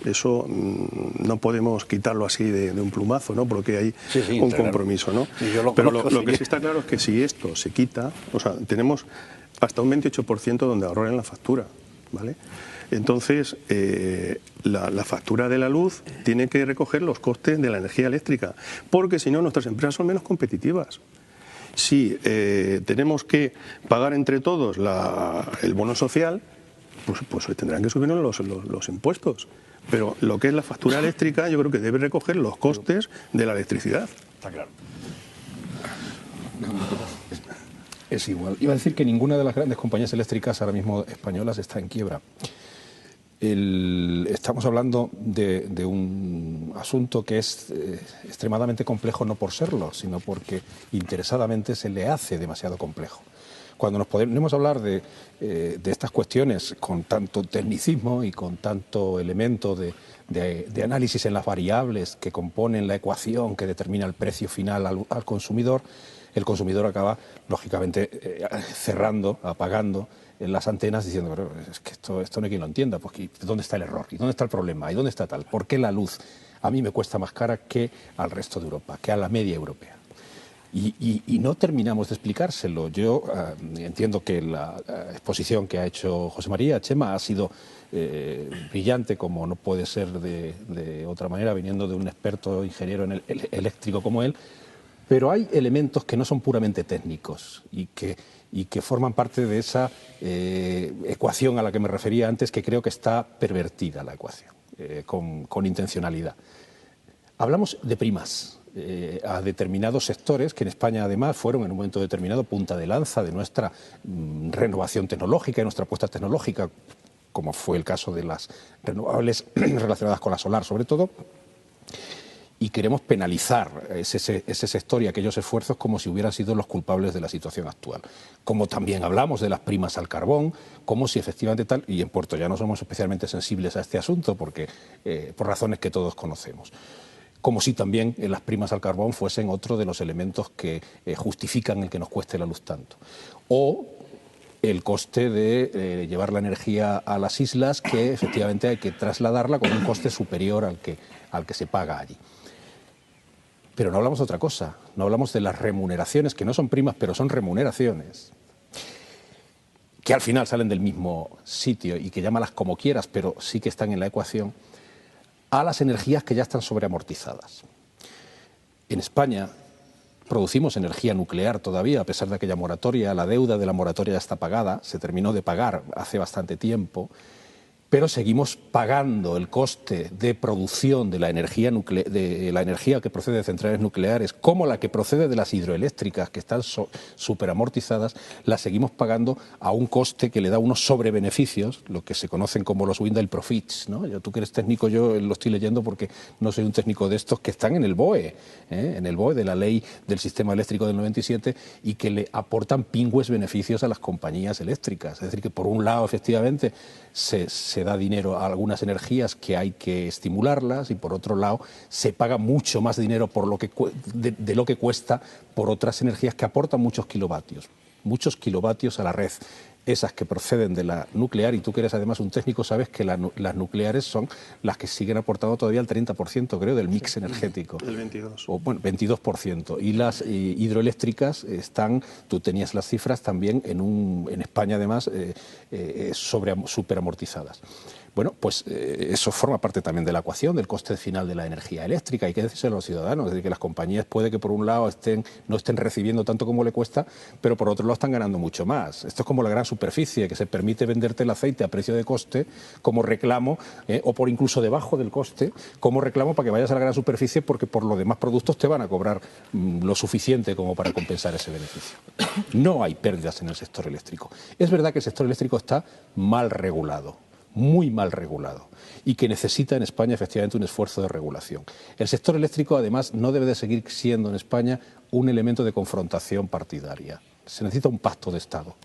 eso no podemos quitarlo así de un plumazo, ¿no? Porque hay un compromiso, ¿no? Pero lo que sí está claro es que si esto se quita, o sea, tenemos hasta un 28% donde ahorrar en la factura, ¿vale? Entonces, la factura de la luz tiene que recoger los costes de la energía eléctrica, porque si no nuestras empresas son menos competitivas. Si tenemos que pagar entre todos el bono social, pues tendrán que subirnos los impuestos. Pero lo que es la factura eléctrica, yo creo que debe recoger los costes de la electricidad. Está claro. Es igual. Iba a decir que ninguna de las grandes compañías eléctricas ahora mismo españolas está en quiebra. Estamos hablando de un asunto que es extremadamente complejo, no por serlo, sino porque interesadamente se le hace demasiado complejo. Cuando nos ponemos a hablar de estas cuestiones con tanto tecnicismo y con tanto elemento de análisis en las variables que componen la ecuación que determina el precio final al consumidor, el consumidor acaba, lógicamente, cerrando, apagando en las antenas diciendo, pero es que esto no hay quien lo entienda, porque ¿dónde está el error? ¿Y dónde está el problema? ¿Y dónde está tal? ¿Por qué la luz a mí me cuesta más cara que al resto de Europa, que a la media europea? Y no terminamos de explicárselo. Yo entiendo que la exposición que ha hecho José María Chema ha sido brillante, como no puede ser de otra manera, viniendo de un experto ingeniero en eléctrico como él, pero hay elementos que no son puramente técnicos y que forman parte de esa ecuación a la que me refería antes, que creo que está pervertida la ecuación, con intencionalidad. Hablamos de primas a determinados sectores que en España además fueron en un momento determinado punta de lanza de nuestra renovación tecnológica y nuestra apuesta tecnológica, como fue el caso de las renovables relacionadas con la solar sobre todo, y queremos penalizar ese sector y aquellos esfuerzos como si hubieran sido los culpables de la situación actual. Como también hablamos de las primas al carbón, como si efectivamente tal, y en Puerto Llano somos especialmente sensibles a este asunto porque por razones que todos conocemos. como si también las primas al carbón fuesen otro de los elementos que justifican el que nos cueste la luz tanto. O el coste de llevar la energía a las islas, que efectivamente hay que trasladarla con un coste superior al que se paga allí. Pero no hablamos de otra cosa, no hablamos de las remuneraciones, que no son primas, pero son remuneraciones, que al final salen del mismo sitio y que llámalas como quieras, pero sí que están en la ecuación, a las energías que ya están sobreamortizadas. En España producimos energía nuclear todavía, a pesar de aquella moratoria. La deuda de la moratoria ya está pagada, se terminó de pagar hace bastante tiempo, pero seguimos pagando el coste de producción de la energía que procede de centrales nucleares, como la que procede de las hidroeléctricas, que están superamortizadas, la seguimos pagando a un coste que le da unos sobrebeneficios, lo que se conocen como los Windfall Profits, ¿no? Tú que eres técnico, yo lo estoy leyendo porque no soy un técnico de estos, que están en el BOE, en el BOE de la Ley del Sistema Eléctrico del 97, y que le aportan pingües beneficios a las compañías eléctricas. Es decir, que por un lado, efectivamente, se da dinero a algunas energías que hay que estimularlas, y por otro lado se paga mucho más dinero por de lo que cuesta por otras energías que aportan muchos kilovatios a la red. Esas que proceden de la nuclear, y tú que eres además un técnico sabes que las nucleares son las que siguen aportando todavía el 30%, creo, del mix energético. El 22%. O, bueno, 22%. Y las hidroeléctricas están, tú tenías las cifras también en España además, superamortizadas. Bueno, pues eso forma parte también de la ecuación del coste final de la energía eléctrica. Hay que decírselo a los ciudadanos, es decir, que las compañías puede que por un lado no estén recibiendo tanto como le cuesta, pero por otro lado están ganando mucho más. Esto es como la gran superficie, que se permite venderte el aceite a precio de coste como reclamo, o por incluso debajo del coste, como reclamo para que vayas a la gran superficie, porque por los demás productos te van a cobrar lo suficiente como para compensar ese beneficio. No hay pérdidas en el sector eléctrico. Es verdad que el sector eléctrico está mal regulado, muy mal regulado, y que necesita en España efectivamente un esfuerzo de regulación. El sector eléctrico además no debe de seguir siendo en España un elemento de confrontación partidaria. Se necesita un pacto de Estado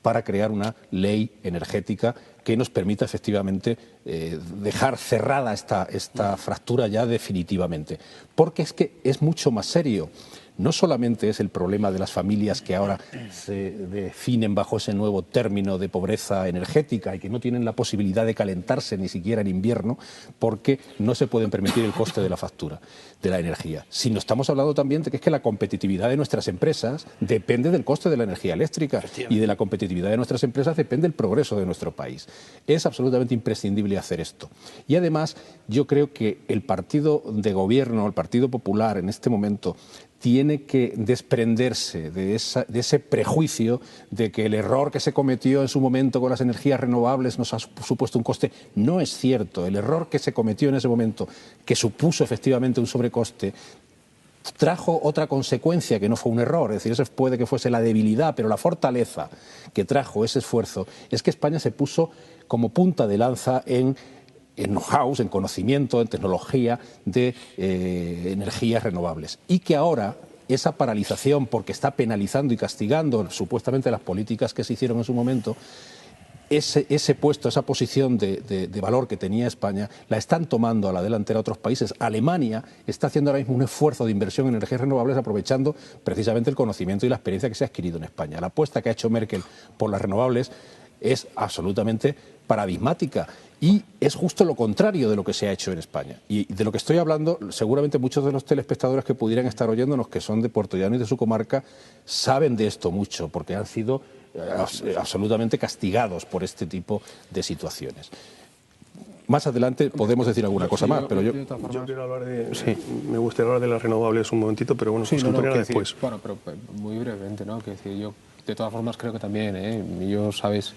para crear una ley energética que nos permita efectivamente dejar cerrada esta fractura ya definitivamente. Porque es que es mucho más serio. No solamente es el problema de las familias que ahora se definen bajo ese nuevo término de pobreza energética y que no tienen la posibilidad de calentarse ni siquiera en invierno porque no se pueden permitir el coste de la factura de la energía, sino estamos hablando también de que es que la competitividad de nuestras empresas depende del coste de la energía eléctrica, y de la competitividad de nuestras empresas depende el progreso de nuestro país. Es absolutamente imprescindible hacer esto. Y además yo creo que el partido de gobierno, el Partido Popular en este momento, tiene que desprenderse de ese prejuicio de que el error que se cometió en su momento con las energías renovables nos ha supuesto un coste. No es cierto. El error que se cometió en ese momento, que supuso efectivamente un sobrecoste, trajo otra consecuencia que no fue un error. Es decir, eso puede que fuese la debilidad, pero la fortaleza que trajo ese esfuerzo es que España se puso como punta de lanza en know-how, en conocimiento, en tecnología de energías renovables. Y que ahora esa paralización, porque está penalizando y castigando supuestamente las políticas que se hicieron en su momento, ese puesto, esa posición de valor que tenía España, la están tomando a la delantera otros países. Alemania está haciendo ahora mismo un esfuerzo de inversión en energías renovables, aprovechando precisamente el conocimiento y la experiencia que se ha adquirido en España. La apuesta que ha hecho Merkel por las renovables es absolutamente paradigmática. Y es justo lo contrario de lo que se ha hecho en España. Y de lo que estoy hablando, seguramente muchos de los telespectadores que pudieran estar oyéndonos, que son de Puerto Llano y de su comarca, saben de esto mucho, porque han sido absolutamente castigados por este tipo de situaciones. Más adelante podemos decir alguna cosa más, pero yo quiero hablar me gustaría hablar de las renovables un momentito, pero bueno, después. Bueno, pero muy brevemente, ¿no? Que decir, yo de todas formas creo que también, yo, sabes,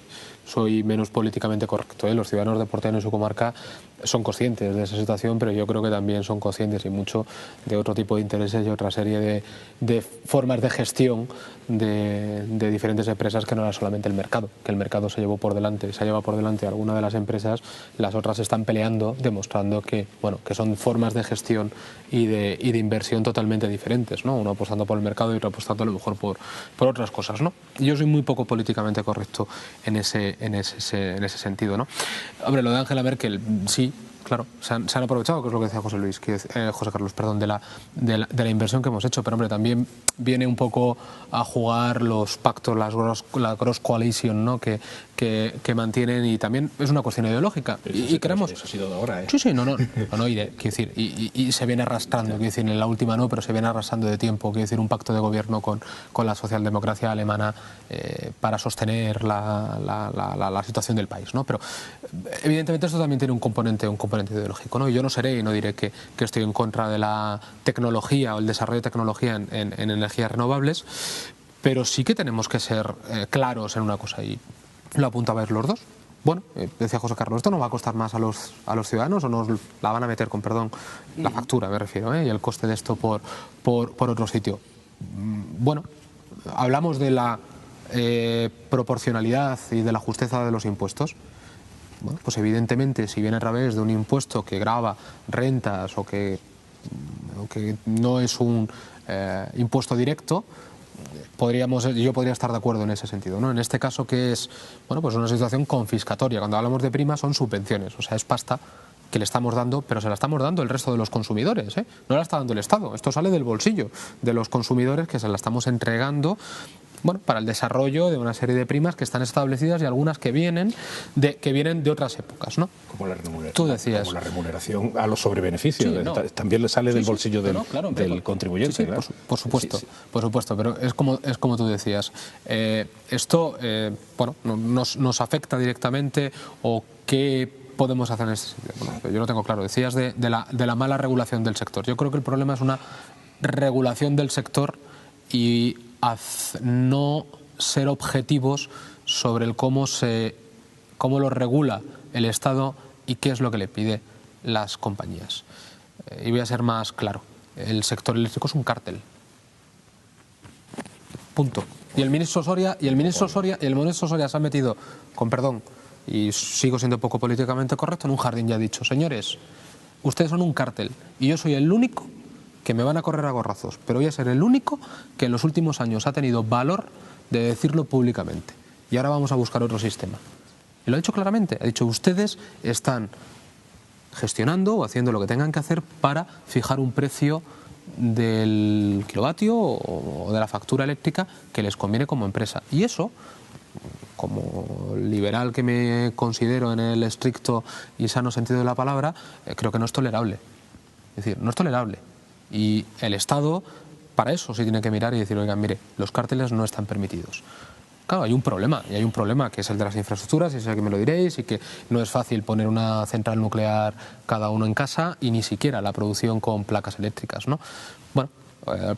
soy menos políticamente correcto, los ciudadanos de Puerto Llano y su comarca son conscientes de esa situación, pero yo creo que también son conscientes y mucho de otro tipo de intereses y otra serie de formas de gestión de diferentes empresas, que no era solamente el mercado, que el mercado se ha llevado por delante alguna de las empresas, las otras están peleando, demostrando que, bueno, que son formas de gestión y de inversión totalmente diferentes, ¿no? Uno apostando por el mercado y otro apostando a lo mejor por otras cosas, ¿no? Yo soy muy poco políticamente correcto en ese sentido, ¿no? Hombre, lo de Angela Merkel, sí, Claro, se han aprovechado, que es lo que decía José Carlos, perdón, de la inversión que hemos hecho. Pero, hombre, también viene un poco a jugar los pactos, la cross coalition, ¿no?, que mantienen, y también es una cuestión ideológica. Y queremos... Eso ha sido de ahora, ¿eh? Sí, y se viene arrastrando, quiero decir, en la última no, pero se viene arrastrando de tiempo, quiero decir, un pacto de gobierno con la socialdemocracia alemana para sostener la situación del país, ¿no? Pero, evidentemente, esto también tiene un componente ideológico, ¿no? Y yo no seré y no diré que estoy en contra de la tecnología o el desarrollo de tecnología en energías renovables, pero sí que tenemos que ser claros en una cosa, y lo apuntabais los dos. Bueno, decía José Carlos, esto no va a costar más a los ciudadanos, o nos la van a meter con, perdón, la factura, me refiero, y el coste de esto por otro sitio. Bueno, hablamos de la proporcionalidad y de la justeza de los impuestos. Bueno, pues evidentemente, si viene a través de un impuesto que grava rentas o que no es un impuesto directo, yo podría estar de acuerdo en ese sentido, ¿no? En este caso, que es, bueno, pues una situación confiscatoria. Cuando hablamos de primas, son subvenciones, o sea, es pasta que le estamos dando, pero se la estamos dando el resto de los consumidores, ¿eh? No la está dando el Estado. Esto sale del bolsillo de los consumidores, que se la estamos entregando, bueno, para el desarrollo de una serie de primas que están establecidas, y algunas que vienen de otras épocas, ¿no? Como la remuneración. Tú decías. Como la remuneración a los sobrebeneficios. Sí, no. También le sale del bolsillo del contribuyente. Sí, claro. por supuesto, por supuesto, pero es como tú decías. Esto, bueno, nos afecta directamente, o qué podemos hacer en este sentido. Bueno, yo lo tengo claro. Decías de la mala regulación del sector. Yo creo que el problema es una regulación del sector y no ser objetivos sobre el cómo lo regula el Estado y qué es lo que le pide las compañías. Y voy a ser más claro. El sector eléctrico es un cártel. Punto. Y el ministro Soria se ha metido, con perdón, y sigo siendo poco políticamente correcto, en un jardín, y ha dicho: señores, ustedes son un cártel y yo soy el único que me van a correr a gorrazos, pero voy a ser el único que en los últimos años ha tenido valor de decirlo públicamente. Y ahora vamos a buscar otro sistema. Y lo ha dicho claramente. Ha dicho: ustedes están gestionando o haciendo lo que tengan que hacer para fijar un precio del kilovatio o de la factura eléctrica que les conviene como empresa. Y eso, como liberal que me considero en el estricto y sano sentido de la palabra, creo que no es tolerable. Es decir, no es tolerable. Y el Estado, para eso sí tiene que mirar y decir: oigan, mire, los cárteles no están permitidos. Claro, hay un problema, y hay un problema que es el de las infraestructuras, y sé que me lo diréis, y que no es fácil poner una central nuclear cada uno en casa, y ni siquiera la producción con placas eléctricas, ¿no? Bueno,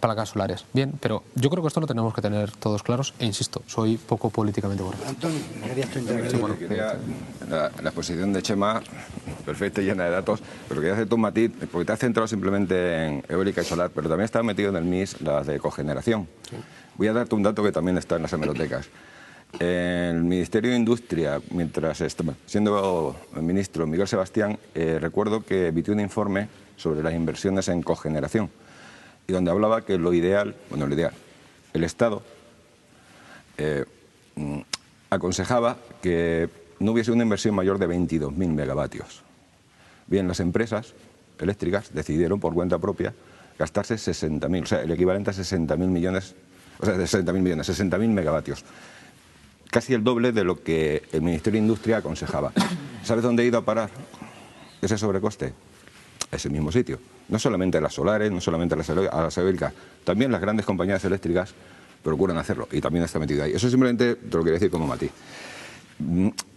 placas solares, bien, pero yo creo que esto lo tenemos que tener todos claros, e insisto, soy poco políticamente correcto. Antonio, querías tu intervención. La exposición de Chema, perfecta y llena de datos, pero quería hacerte un matiz, porque te has centrado simplemente en eólica y solar, pero también está metido en el MIS las de cogeneración. Sí. Voy a darte un dato que también está en las hemerotecas. El Ministerio de Industria, mientras estaba siendo ministro Miguel Sebastián, recuerdo que emitió un informe sobre las inversiones en cogeneración, y donde hablaba que lo ideal, el Estado aconsejaba que no hubiese una inversión mayor de 22.000 megavatios. Bien, las empresas eléctricas decidieron por cuenta propia gastarse 60.000, o sea, el equivalente a 60.000 millones, o sea, de 60.000 megavatios. Casi el doble de lo que el Ministerio de Industria aconsejaba. ¿Sabes dónde ha ido a parar ese sobrecoste? A ese mismo sitio. No solamente las solares, no solamente a las eólicas, también las grandes compañías eléctricas procuran hacerlo, y también está metido ahí. Eso simplemente te lo quería decir como matiz.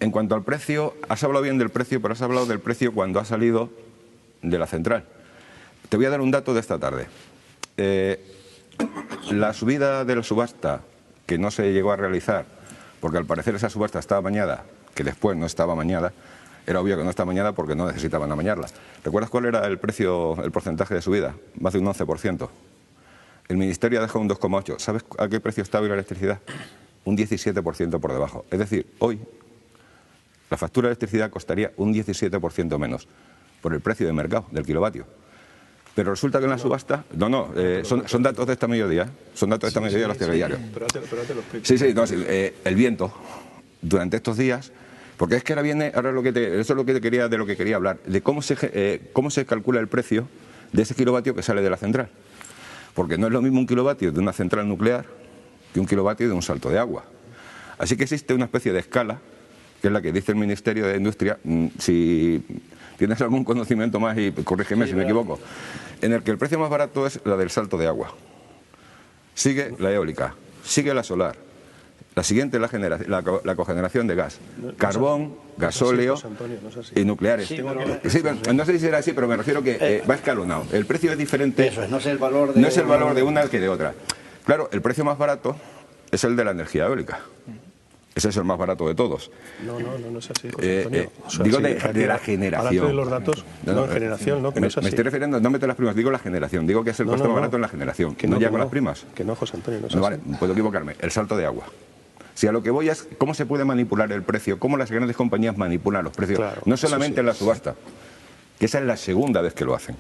En cuanto al precio, has hablado bien del precio, pero has hablado del precio cuando ha salido de la central. Te voy a dar un dato de esta tarde. La subida de la subasta, que no se llegó a realizar, porque al parecer esa subasta estaba amañada, que después no estaba amañada, era obvio que no estaba amañada porque no necesitaban amañarla. ¿Recuerdas cuál era el porcentaje de subida? Más de un 11%. El Ministerio ha dejado un 2,8%. ¿Sabes a qué precio estaba la electricidad? Un 17% por debajo. Es decir, hoy la factura de electricidad costaría un 17% menos por el precio de mercado del kilovatio. Pero resulta que en la subasta... son datos de esta mediodía. Son datos de esta mediodía los telediarios. Pero te lo explico. Sí, el viento durante estos días Porque es que ahora viene, eso es lo que quería hablar, de cómo se calcula el precio de ese kilovatio que sale de la central. Porque no es lo mismo un kilovatio de una central nuclear que un kilovatio de un salto de agua. Así que existe una especie de escala, que es la que dice el Ministerio de Industria, si tienes algún conocimiento más, y corrígeme si me equivoco, en el que el precio más barato es la del salto de agua. Sigue la eólica, sigue la solar. La siguiente es la cogeneración de gas, carbón, gasóleo y nucleares. Sí, no sé si será así, pero me refiero que va escalonado. El precio es diferente. Eso es, no es el valor de una que de otra. Claro, el precio más barato es el de la energía eólica. Ese es el más barato de todos. No es así, José Antonio. Digo de la generación. Ahora de los datos, no en generación, no, que no es así. Me estoy refiriendo, no meto las primas, digo la generación. Digo que es el coste más barato en la generación, que no ya con las primas. Que no, José Antonio, no es así. Vale, puedo equivocarme. El salto de agua. Si a lo que voy es cómo se puede manipular el precio, cómo las grandes compañías manipulan los precios, claro, no solamente en la subasta, que esa es la segunda vez que lo hacen.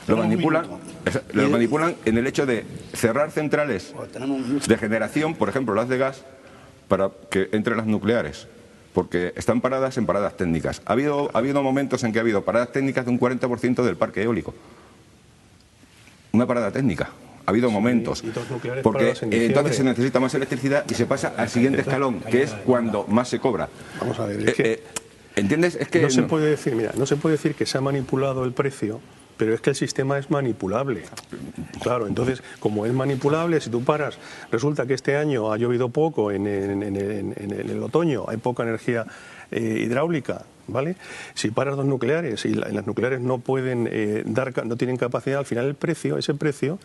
Lo manipulan en el hecho de cerrar centrales de generación, por ejemplo las de gas, para que entren las nucleares, porque están paradas en paradas técnicas. Ha habido momentos en que ha habido paradas técnicas de un 40% del parque eólico. Una parada técnica. Ha habido momentos, porque entonces se necesita más electricidad y se pasa al siguiente escalón, que es cuando más se cobra. Vamos a ver, es que ¿entiendes? Es que no se puede decir, mira, no se puede decir que se ha manipulado el precio, pero es que el sistema es manipulable. Claro, entonces, como es manipulable, si tú paras, resulta que este año ha llovido poco, en el otoño hay poca energía hidráulica, ¿vale? Si paras dos nucleares y las nucleares no pueden no tienen capacidad, al final ese precio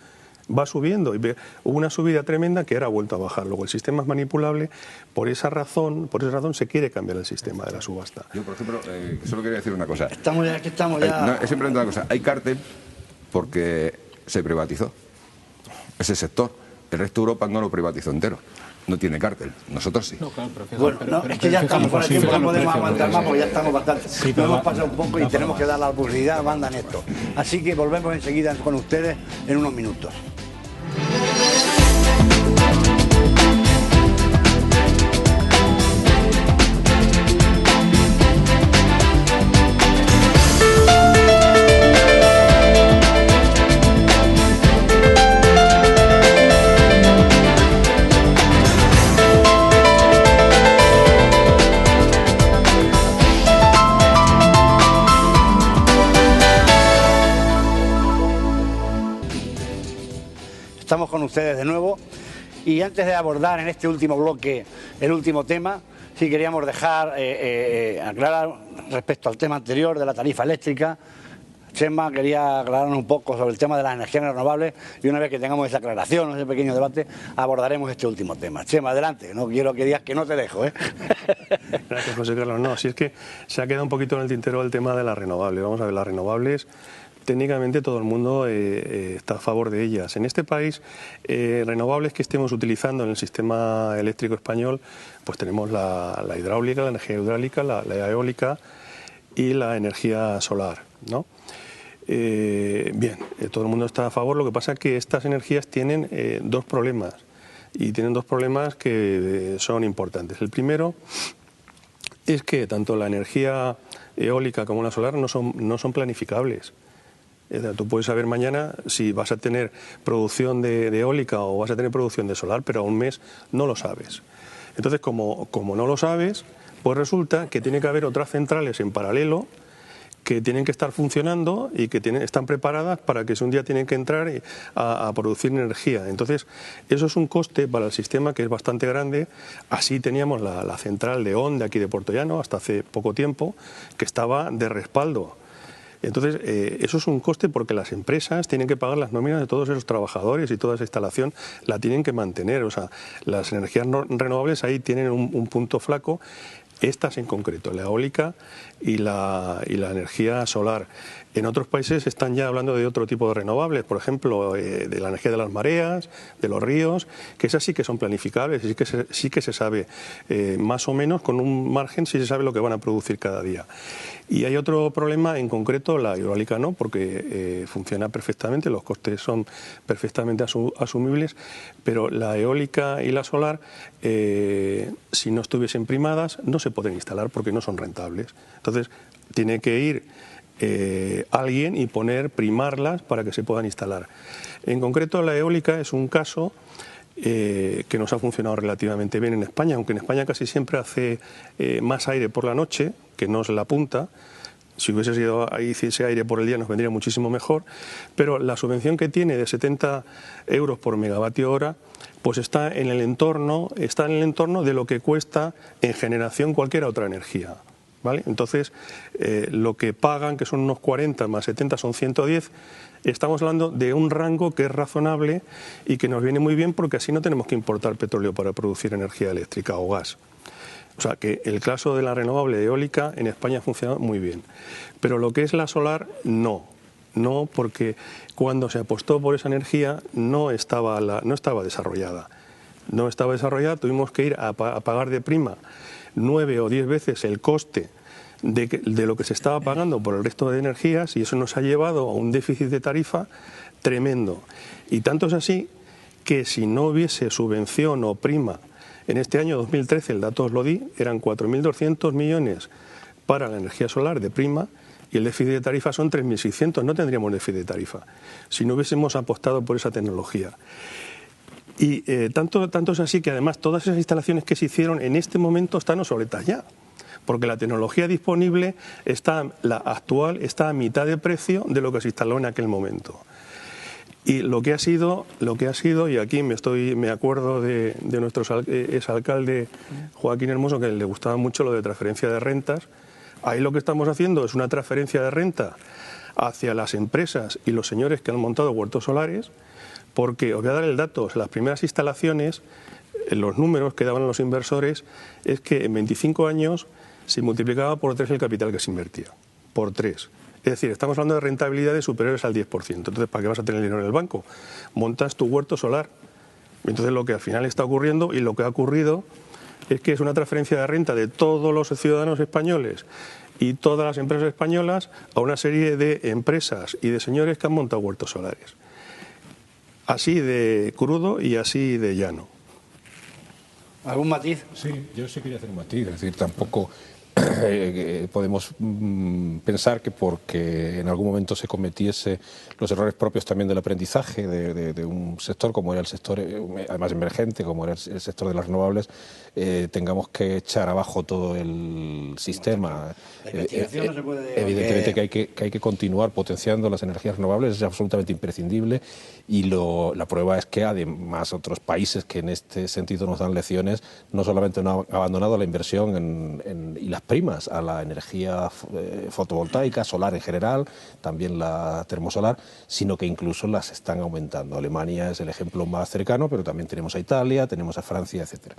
va subiendo, y hubo una subida tremenda que ahora ha vuelto a bajar. Luego el sistema es manipulable, por esa razón se quiere cambiar el sistema de la subasta. Yo, por ejemplo, solo quería decir una cosa. Estamos ya. Es simplemente una cosa, hay cártel porque se privatizó ese sector. El resto de Europa no lo privatizó entero. No tiene cártel, nosotros sí. No, claro, pero es que ya estamos fuera de tiempo, no podemos aguantar más porque ya estamos bastante. Sí, nos hemos pasado un poco y tenemos que dar la publicidad, mandan esto. Así que volvemos enseguida con ustedes en unos minutos. Estamos con ustedes de nuevo y antes de abordar en este último bloque el último tema, sí queríamos dejar aclarar respecto al tema anterior de la tarifa eléctrica. Chema quería aclararnos un poco sobre el tema de las energías renovables y una vez que tengamos esa aclaración, ese pequeño debate, abordaremos este último tema. Chema, adelante, no quiero que digas que no te dejo. Gracias, José Carlos. No, si es que se ha quedado un poquito en el tintero el tema de las renovables. Vamos a ver, las renovables, técnicamente todo el mundo está a favor de ellas. En este país, renovables que estemos utilizando en el sistema eléctrico español, pues tenemos la hidráulica, la energía hidráulica, la eólica y la energía solar, ¿no? Bien, todo el mundo está a favor. Lo que pasa es que estas energías tienen dos problemas, y tienen dos problemas que son importantes. El primero es que tanto la energía eólica como la solar no son planificables. Es decir, tú puedes saber mañana si vas a tener producción de eólica o vas a tener producción de solar, pero a un mes no lo sabes. Entonces, como no lo sabes, pues resulta que tiene que haber otras centrales en paralelo que tienen que estar funcionando y que están preparadas para que si un día tienen que entrar a producir energía. Entonces, eso es un coste para el sistema que es bastante grande. Así teníamos la central de ON de aquí de Puertollano hasta hace poco tiempo, que estaba de respaldo. Entonces, eso es un coste porque las empresas tienen que pagar las nóminas de todos esos trabajadores y toda esa instalación la tienen que mantener. O sea, las energías renovables ahí tienen un punto flaco. Estas en concreto, la eólica y la energía solar. En otros países están ya hablando de otro tipo de renovables, por ejemplo, de la energía de las mareas, de los ríos, que esas sí que son planificables, sí que se sabe más o menos, con un margen, sí se sabe lo que van a producir cada día. Y hay otro problema, en concreto la hidráulica no, porque funciona perfectamente, los costes son perfectamente asumibles, pero la eólica y la solar si no estuviesen primadas, no se pueden instalar porque no son rentables. Entonces, tiene que ir alguien y primarlas para que se puedan instalar. En concreto, la eólica es un caso que nos ha funcionado relativamente bien en España, aunque en España casi siempre hace más aire por la noche, que no es la punta. Si hubiese sido ahí ese aire por el día nos vendría muchísimo mejor, pero la subvención que tiene de 70 euros por megavatio hora pues está en el entorno de lo que cuesta en generación cualquier otra energía, ¿vale? Entonces, lo que pagan, que son unos 40 más 70 son 110, estamos hablando de un rango que es razonable y que nos viene muy bien porque así no tenemos que importar petróleo para producir energía eléctrica o gas. O sea que el caso de la renovable eólica en España ha funcionado muy bien. Pero lo que es la solar, no, porque cuando se apostó por esa energía no estaba desarrollada. No estaba desarrollada, tuvimos que ir a pagar de prima 9 o 10 veces el coste de lo que se estaba pagando por el resto de energías, y eso nos ha llevado a un déficit de tarifa tremendo. Y tanto es así que si no hubiese subvención o prima, en este año 2013, el dato os lo di, eran 4.200 millones para la energía solar de prima y el déficit de tarifa son 3.600, no tendríamos déficit de tarifa si no hubiésemos apostado por esa tecnología. Y tanto es así que además todas esas instalaciones que se hicieron en este momento están obsoletas ya, porque la tecnología disponible la actual está a mitad de precio de lo que se instaló en aquel momento. Y lo que ha sido, y aquí me acuerdo de nuestro exalcalde Joaquín Hermoso, que le gustaba mucho lo de transferencia de rentas. Ahí lo que estamos haciendo es una transferencia de renta hacia las empresas y los señores que han montado huertos solares, porque os voy a dar el dato, las primeras instalaciones, los números que daban los inversores, es que en 25 años se multiplicaba por 3 el capital que se invertía, por 3. Es decir, estamos hablando de rentabilidades superiores al 10%. Entonces, ¿para qué vas a tener dinero en el banco? Montas tu huerto solar. Entonces, lo que al final está ocurriendo y lo que ha ocurrido es que es una transferencia de renta de todos los ciudadanos españoles y todas las empresas españolas a una serie de empresas y de señores que han montado huertos solares. Así de crudo y así de llano. ¿Algún matiz? Sí, yo sí quería hacer un matiz, es decir, tampoco podemos pensar que porque en algún momento se cometiese los errores propios también del aprendizaje de un sector como era el sector, además emergente, como era el sector de las renovables, tengamos que echar abajo todo el sistema. No se puede... Evidentemente que hay que continuar potenciando las energías renovables, es absolutamente imprescindible, y la prueba es que además otros países que en este sentido nos dan lecciones no solamente no han abandonado la inversión y las primas a la energía fotovoltaica, solar en general, también la termosolar, sino que incluso las están aumentando. Alemania es el ejemplo más cercano, pero también tenemos a Italia, tenemos a Francia, etcétera.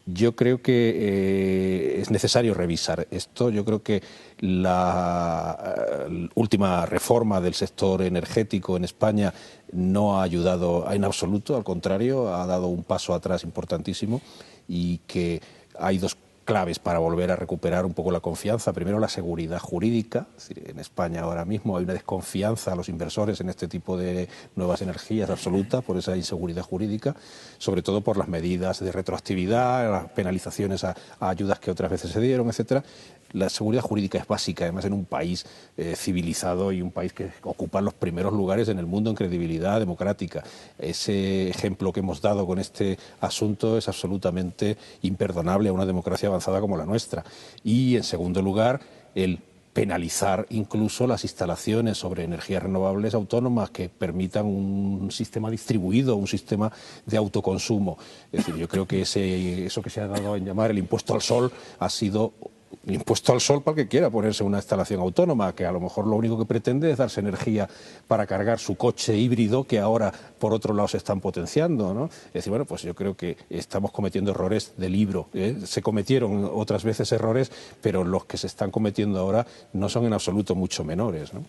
Yo creo que es necesario revisar esto. Yo creo que la última reforma del sector energético en España no ha ayudado en absoluto, al contrario, ha dado un paso atrás importantísimo, y que hay dos claves para volver a recuperar un poco la confianza. Primero, la seguridad jurídica. Es decir, en España ahora mismo hay una desconfianza a los inversores en este tipo de nuevas energías absoluta por esa inseguridad jurídica, sobre todo por las medidas de retroactividad, las penalizaciones a ayudas que otras veces se dieron, etcétera. La seguridad jurídica es básica, además en un país civilizado y un país que ocupa los primeros lugares en el mundo en credibilidad democrática. Ese ejemplo que hemos dado con este asunto es absolutamente imperdonable a una democracia avanzada como la nuestra. Y, en segundo lugar, el penalizar incluso las instalaciones sobre energías renovables autónomas que permitan un sistema distribuido, un sistema de autoconsumo. Es decir, yo creo que eso que se ha dado en llamar el impuesto al sol ha sido el impuesto al sol para el que quiera ponerse una instalación autónoma, que a lo mejor lo único que pretende es darse energía para cargar su coche híbrido, que ahora por otro lado se están potenciando, ¿no? Es decir, bueno, pues yo creo que estamos cometiendo errores de libro, ¿eh? Se cometieron otras veces errores, pero los que se están cometiendo ahora no son en absoluto mucho menores, ¿no?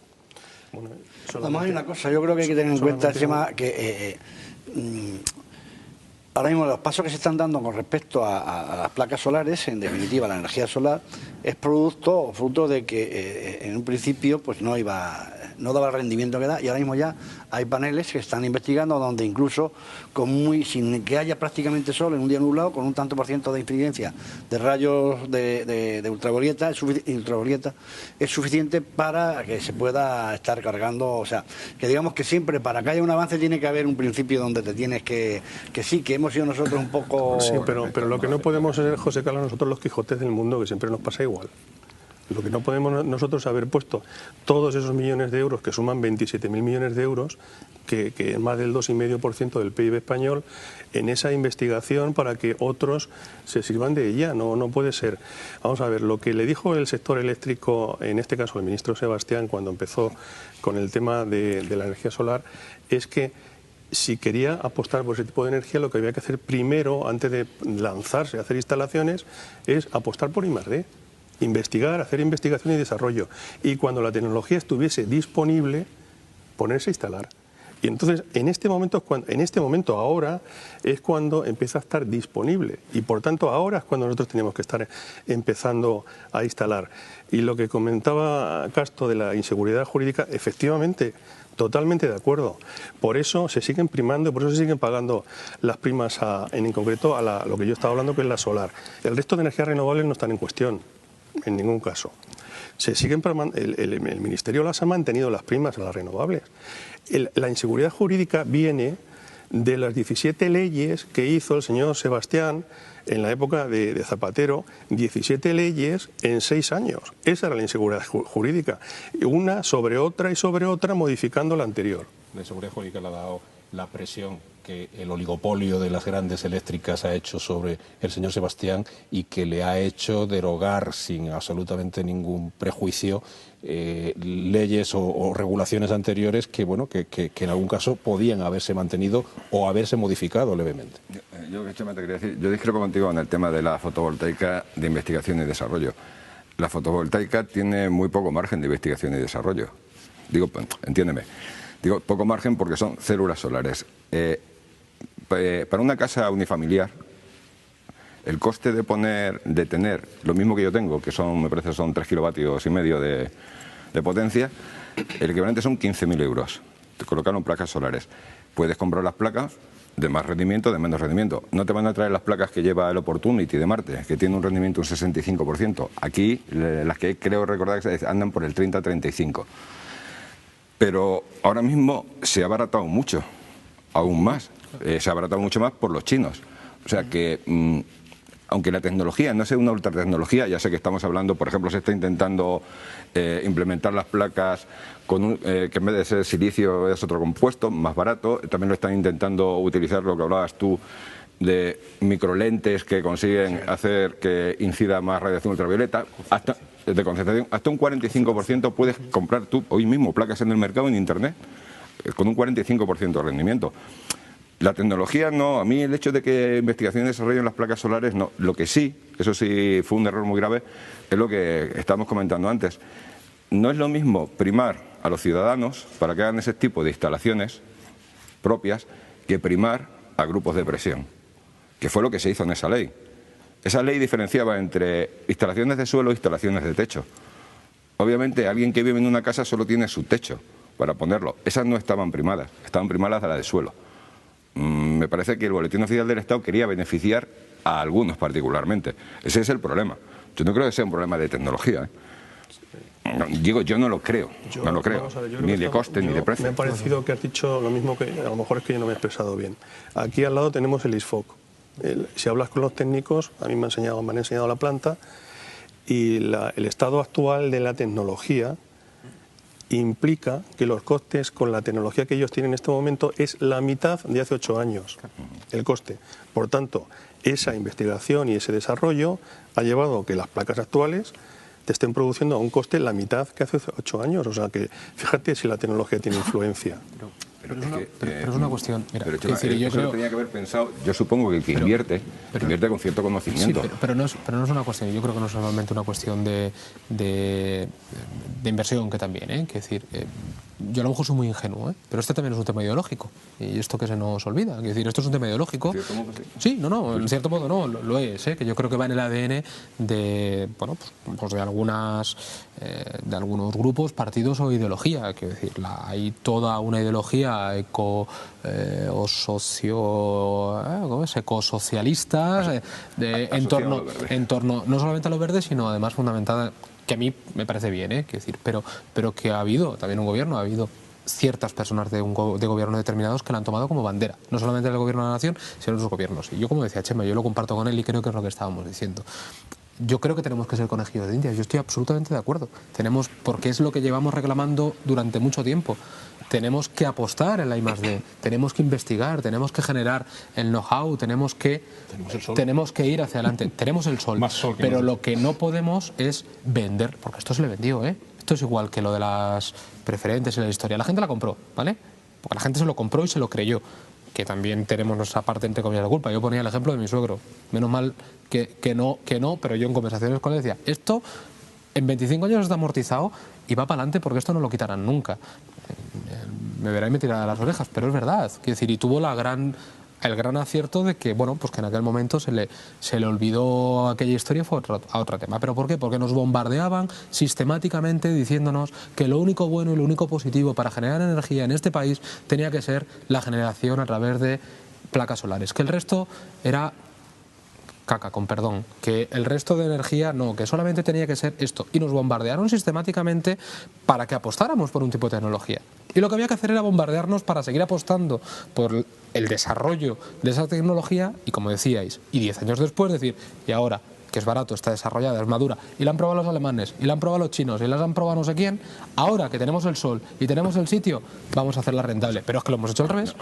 Bueno, además hay una cosa, yo creo que hay que tener en cuenta el tema que ahora mismo los pasos que se están dando con respecto a las placas solares, en definitiva la energía solar, es fruto de que en un principio pues no iba no daba el rendimiento que da, y ahora mismo ya hay paneles que están investigando donde incluso sin que haya prácticamente sol en un día nublado, con un tanto por ciento de incidencia de rayos de ultravioleta, es suficiente para que se pueda estar cargando. O sea, que digamos que siempre para que haya un avance tiene que haber un principio donde te tienes que sí, que hemos sido nosotros un poco... Sí, pero lo que no podemos ser, José Carlos, nosotros los Quijotes del mundo, que siempre nos pasa igual. Lo que no podemos nosotros haber puesto todos esos millones de euros, que suman 27.000 millones de euros, que es más del 2,5% del PIB español, en esa investigación para que otros se sirvan de ella. No puede ser. Vamos a ver, lo que le dijo el sector eléctrico, en este caso el ministro Sebastián, cuando empezó con el tema de la energía solar, es que si quería apostar por ese tipo de energía, lo que había que hacer primero, antes de lanzarse a hacer instalaciones, es apostar por I+D. Investigar, hacer investigación y desarrollo. Y cuando la tecnología estuviese disponible, ponerse a instalar. Y entonces, en este momento ahora, es cuando empieza a estar disponible. Y por tanto, ahora es cuando nosotros tenemos que estar empezando a instalar. Y lo que comentaba Casto de la inseguridad jurídica, efectivamente, totalmente de acuerdo. Por eso se siguen primando y por eso se siguen pagando las primas, en concreto, a lo que yo estaba hablando, que es la solar. El resto de energías renovables no están en cuestión, en ningún caso. El Ministerio las ha mantenido las primas a las renovables. La inseguridad jurídica viene de las 17 leyes que hizo el señor Sebastián en la época de Zapatero, 17 leyes en 6 años. Esa era la inseguridad jurídica. Una sobre otra y sobre otra, modificando la anterior. La inseguridad jurídica le ha dado la presión que el oligopolio de las grandes eléctricas ha hecho sobre el señor Sebastián y que le ha hecho derogar sin absolutamente ningún prejuicio leyes o regulaciones anteriores que, bueno, que en algún caso podían haberse mantenido o haberse modificado levemente. Yo quería decir, yo discrepo contigo en el tema de la fotovoltaica de investigación y desarrollo. La fotovoltaica tiene muy poco margen de investigación y desarrollo. Digo, entiéndeme. Digo, poco margen porque son células solares. Para una casa unifamiliar, el coste de tener lo mismo que yo tengo, que me parece que son 3,5 kilovatios de potencia, el equivalente son 15.000 euros. Te colocaron placas solares. Puedes comprar las placas de más rendimiento, de menos rendimiento. No te van a traer las placas que lleva el Opportunity de Marte, que tiene un rendimiento un 65%. Aquí, las que creo recordar que andan por el 30-35%. Pero ahora mismo se ha abaratado mucho, aún más. Se ha abaratado mucho más por los chinos. O sea que, aunque la tecnología no sea una ultratecnología, ya sé que estamos hablando, por ejemplo, se está intentando implementar las placas que en vez de ser silicio es otro compuesto, más barato. También lo están intentando utilizar, lo que hablabas tú, de microlentes que consiguen hacer que incida más radiación ultravioleta. De concentración, hasta un 45% puedes comprar tú hoy mismo placas en el mercado, en Internet, con un 45% de rendimiento. La tecnología no, a mí el hecho de que investigación y desarrollo en las placas solares no. Lo que sí, eso sí fue un error muy grave, es lo que estábamos comentando antes. No es lo mismo primar a los ciudadanos para que hagan ese tipo de instalaciones propias que primar a grupos de presión, que fue lo que se hizo en esa ley. Esa ley diferenciaba entre instalaciones de suelo e instalaciones de techo. Obviamente, alguien que vive en una casa solo tiene su techo para ponerlo. Esas no estaban primadas, estaban primadas a la de suelo. Me parece que el Boletín Oficial del Estado quería beneficiar a algunos particularmente. Ese es el problema. Yo no creo que sea un problema de tecnología. Digo, yo no lo creo, ni de coste ni de precio. Me ha parecido que has dicho lo mismo, que a lo mejor es que yo no me he expresado bien. Aquí al lado tenemos el ISFOC. Si hablas con los técnicos, a mí me han enseñado la planta, y el estado actual de la tecnología implica que los costes con la tecnología que ellos tienen en este momento es la mitad de hace 8 años, el coste. Por tanto, esa investigación y ese desarrollo ha llevado a que las placas actuales te estén produciendo a un coste la mitad que hace 8 años. O sea que fíjate si la tecnología tiene influencia. Pero es una cuestión. Mira, pero Chema, yo creo tenía que haber pensado. Yo supongo que el que invierte con cierto conocimiento. Sí, pero no es una cuestión. Yo creo que no es solamente una cuestión de inversión, que también, ¿eh? Que decir, yo a lo mejor soy muy ingenuo, ¿eh? Pero este también es un tema ideológico. Y esto que se nos olvida. Es decir, esto es un tema ideológico. ¿En cierto modo sí? Sí, en cierto modo no, lo es, ¿eh? Que yo creo que va en el ADN de, bueno, pues de algunos grupos, partidos o ideología. Quiero decir, hay toda una ideología ecosocialista en torno no solamente a los verdes, sino además fundamentada, que a mí me parece bien, quiero decir, pero que ha habido también un gobierno, ha habido ciertas personas de gobierno determinados que la han tomado como bandera, no solamente el gobierno de la nación, sino otros gobiernos. Y yo, como decía Chema, yo lo comparto con él y creo que es lo que estábamos diciendo. Yo creo que tenemos que ser conejillos de Indias, yo estoy absolutamente de acuerdo. Porque es lo que llevamos reclamando durante mucho tiempo. Tenemos que apostar en la I+D, tenemos que investigar, tenemos que generar el know-how, tenemos que ir hacia adelante. Tenemos el sol, pero lo que no podemos es vender, porque esto se le vendió, ¿eh? Esto es igual que lo de las preferentes y la historia. La gente la compró, ¿vale? Porque la gente se lo compró y se lo creyó. Que también tenemos nuestra parte, entre comillas, de culpa. Yo ponía el ejemplo de mi suegro. Menos mal que no, pero yo en conversaciones con él decía, esto en 25 años está amortizado y va para adelante porque esto no lo quitarán nunca. Me verá y me tirará las orejas, pero es verdad. Quiero decir, y tuvo el gran acierto de que, bueno, pues que en aquel momento se le olvidó aquella historia, fue a otro tema. ¿Pero por qué? Porque nos bombardeaban sistemáticamente diciéndonos que lo único bueno y lo único positivo para generar energía en este país tenía que ser la generación a través de placas solares, que el resto era caca, con perdón, que el resto de energía no, que solamente tenía que ser esto. Y nos bombardearon sistemáticamente para que apostáramos por un tipo de tecnología. Y lo que había que hacer era bombardearnos para seguir apostando por el desarrollo de esa tecnología y, como decíais, y 10 años después decir, y ahora que es barato, está desarrollada, es madura, y la han probado los alemanes, y la han probado los chinos, y las han probado no sé quién, ahora que tenemos el sol y tenemos el sitio, vamos a hacerla rentable. Pero es que lo hemos hecho al revés,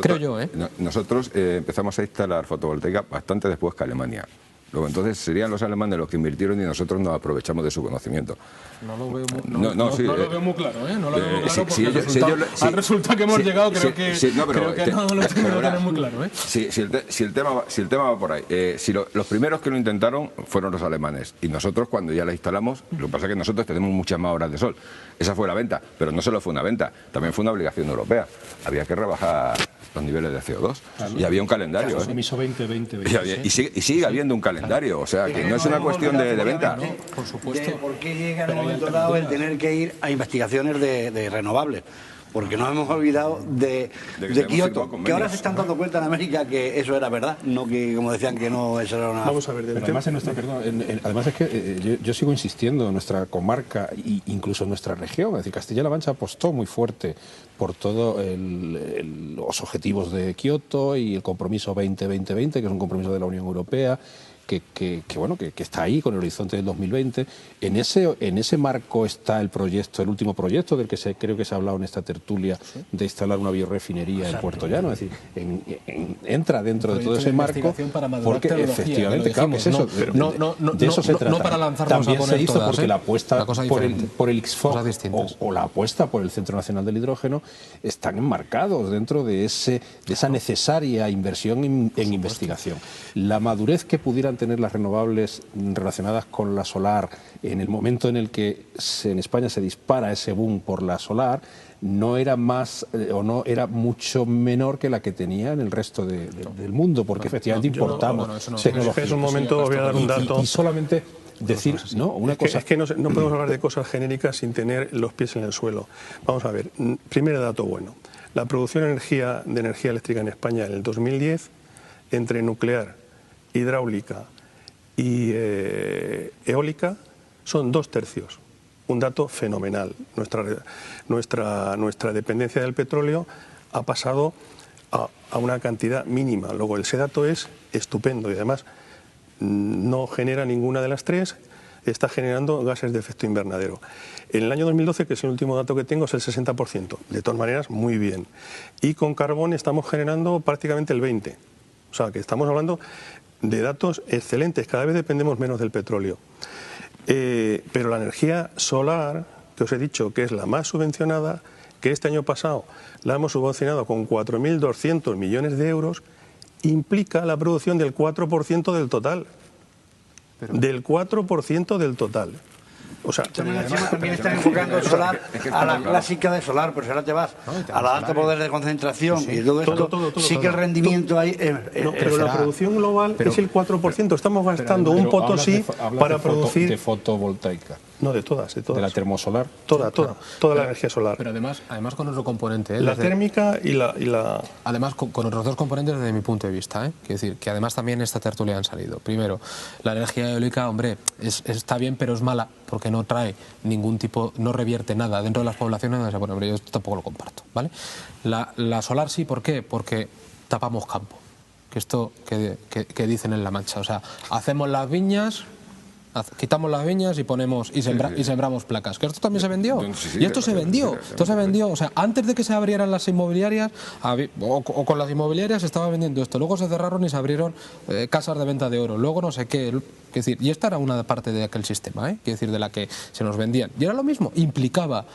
creo yo, ¿eh? Nosotros empezamos a instalar fotovoltaica bastante después que Alemania. Luego, entonces, serían los alemanes los que invirtieron y nosotros nos aprovechamos de su conocimiento. No lo veo lo veo muy claro, ¿eh? No lo veo muy claro porque resulta que hemos llegado, creo que no lo tenemos muy claro, ¿eh? Si el tema va por ahí. Los primeros que lo intentaron fueron los alemanes y nosotros, cuando ya la instalamos, lo que pasa es que nosotros tenemos muchas más horas de sol. Esa fue la venta, pero no solo fue una venta, también fue una obligación europea. Había que rebajar los niveles de CO2 y había un calendario. Y sigue habiendo un calendario, o sea, que no es una cuestión de venta. Por supuesto. ¿Por qué llega en un momento dado el tener que ir a investigaciones de renovables? Porque nos hemos olvidado de Kioto, que ahora se están dando cuenta en América que eso era verdad, no que, como decían, que no, eso era una... Vamos a ver, además, además es que yo sigo insistiendo, en nuestra comarca e incluso en nuestra región, es decir, Castilla-La Mancha apostó muy fuerte por todos los objetivos de Kioto y el compromiso 20-20-20, que es un compromiso de la Unión Europea, que está ahí con el horizonte del 2020. En ese marco está el último proyecto del que creo que se ha hablado en esta tertulia, de instalar una biorefinería en Puerto Llano. Es decir, entra dentro de todo ese marco, porque efectivamente, claro, es eso. De eso se trata. No para lanzarnos también a poner se hizo todas, porque la apuesta por el IXFOC o la apuesta por el Centro Nacional del Hidrógeno están enmarcados dentro de esa necesaria inversión en investigación. La madurez que pudieran tener las renovables relacionadas con la solar en el momento en el que en España se dispara ese boom por la solar no era mucho menor que la que tenía en el resto del mundo, porque efectivamente importamos tecnología. Es un momento, voy a dar un dato. Y solamente decir, una cosa... Es que no podemos hablar de cosas genéricas sin tener los pies en el suelo. Vamos a ver, primer dato bueno. La producción de energía eléctrica en España en el 2010, entre nuclear, hidráulica y eólica, son 2/3. Un dato fenomenal. Nuestra dependencia del petróleo ha pasado a una cantidad mínima. Luego, ese dato es estupendo y además no genera ninguna de las tres, está generando gases de efecto invernadero. En el año 2012, que es el último dato que tengo, es el 60%. De todas maneras, muy bien. Y con carbón estamos generando prácticamente el 20%. O sea, que estamos hablando de datos excelentes. Cada vez dependemos menos del petróleo. Pero la energía solar, que os he dicho que es la más subvencionada, que este año pasado la hemos subvencionado con 4.200 millones de euros, implica la producción del 4% del total. Del 4% del total. O sea, también están enfocando el solar a la clásica de solar, pero si ahora te vas a la alta poder de concentración y todo esto, sí que el rendimiento ahí... pero la producción global es el 4%. Estamos gastando un Potosí para producir... de fotovoltaica. No, de todas. De la termosolar. Toda la energía solar. Pero además con otro componente. La térmica y la... Además, con otros dos componentes desde mi punto de vista. Quiero decir, que además también en esta tertulia han salido. Primero, la energía eólica, hombre, está bien, pero es mala, porque no trae ningún tipo, no revierte nada dentro de las poblaciones donde se pone. Hombre, yo esto tampoco lo comparto, ¿vale? La solar sí, ¿por qué? Porque tapamos campo. Que esto que dicen en La Mancha. O sea, hacemos las viñas... Quitamos las viñas y ponemos y sembramos placas. Que esto también se vendió. Y esto se vendió. Esto se vendió. O sea, antes de que se abrieran las inmobiliarias o con las inmobiliarias se estaba vendiendo esto. Luego se cerraron y se abrieron casas de venta de oro. Luego no sé qué. Es decir, y esta era una parte de aquel sistema, quiero decir, de la que se nos vendían. Y era lo mismo. Implicaba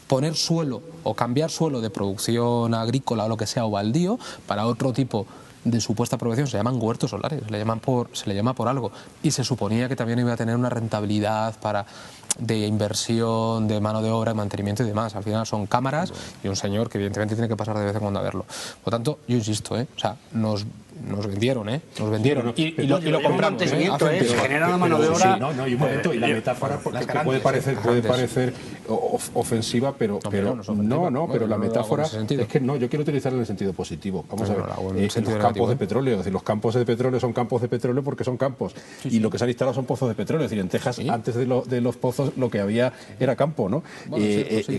poner suelo o cambiar suelo de producción agrícola o lo que sea o baldío para otro tipo de supuesta producción. Se llaman huertos solares, se le llama por algo, y se suponía que también iba a tener una rentabilidad de inversión, de mano de obra, de mantenimiento y demás. Al final son cámaras y un señor que evidentemente tiene que pasar de vez en cuando a verlo. Por lo tanto, yo insisto, o sea, nos vendieron, y lo compramos. Se genera una mano de obra. Y un momento, y la metáfora que puede parecer ofensiva, pero la metáfora es que no, yo quiero utilizarla en el sentido positivo. Vamos a ver, los campos de petróleo, es decir, los campos de petróleo son campos de petróleo porque son campos, y lo que se han instalado son pozos de petróleo. Es decir, en Texas, antes de los pozos, lo que había era campo, ¿no?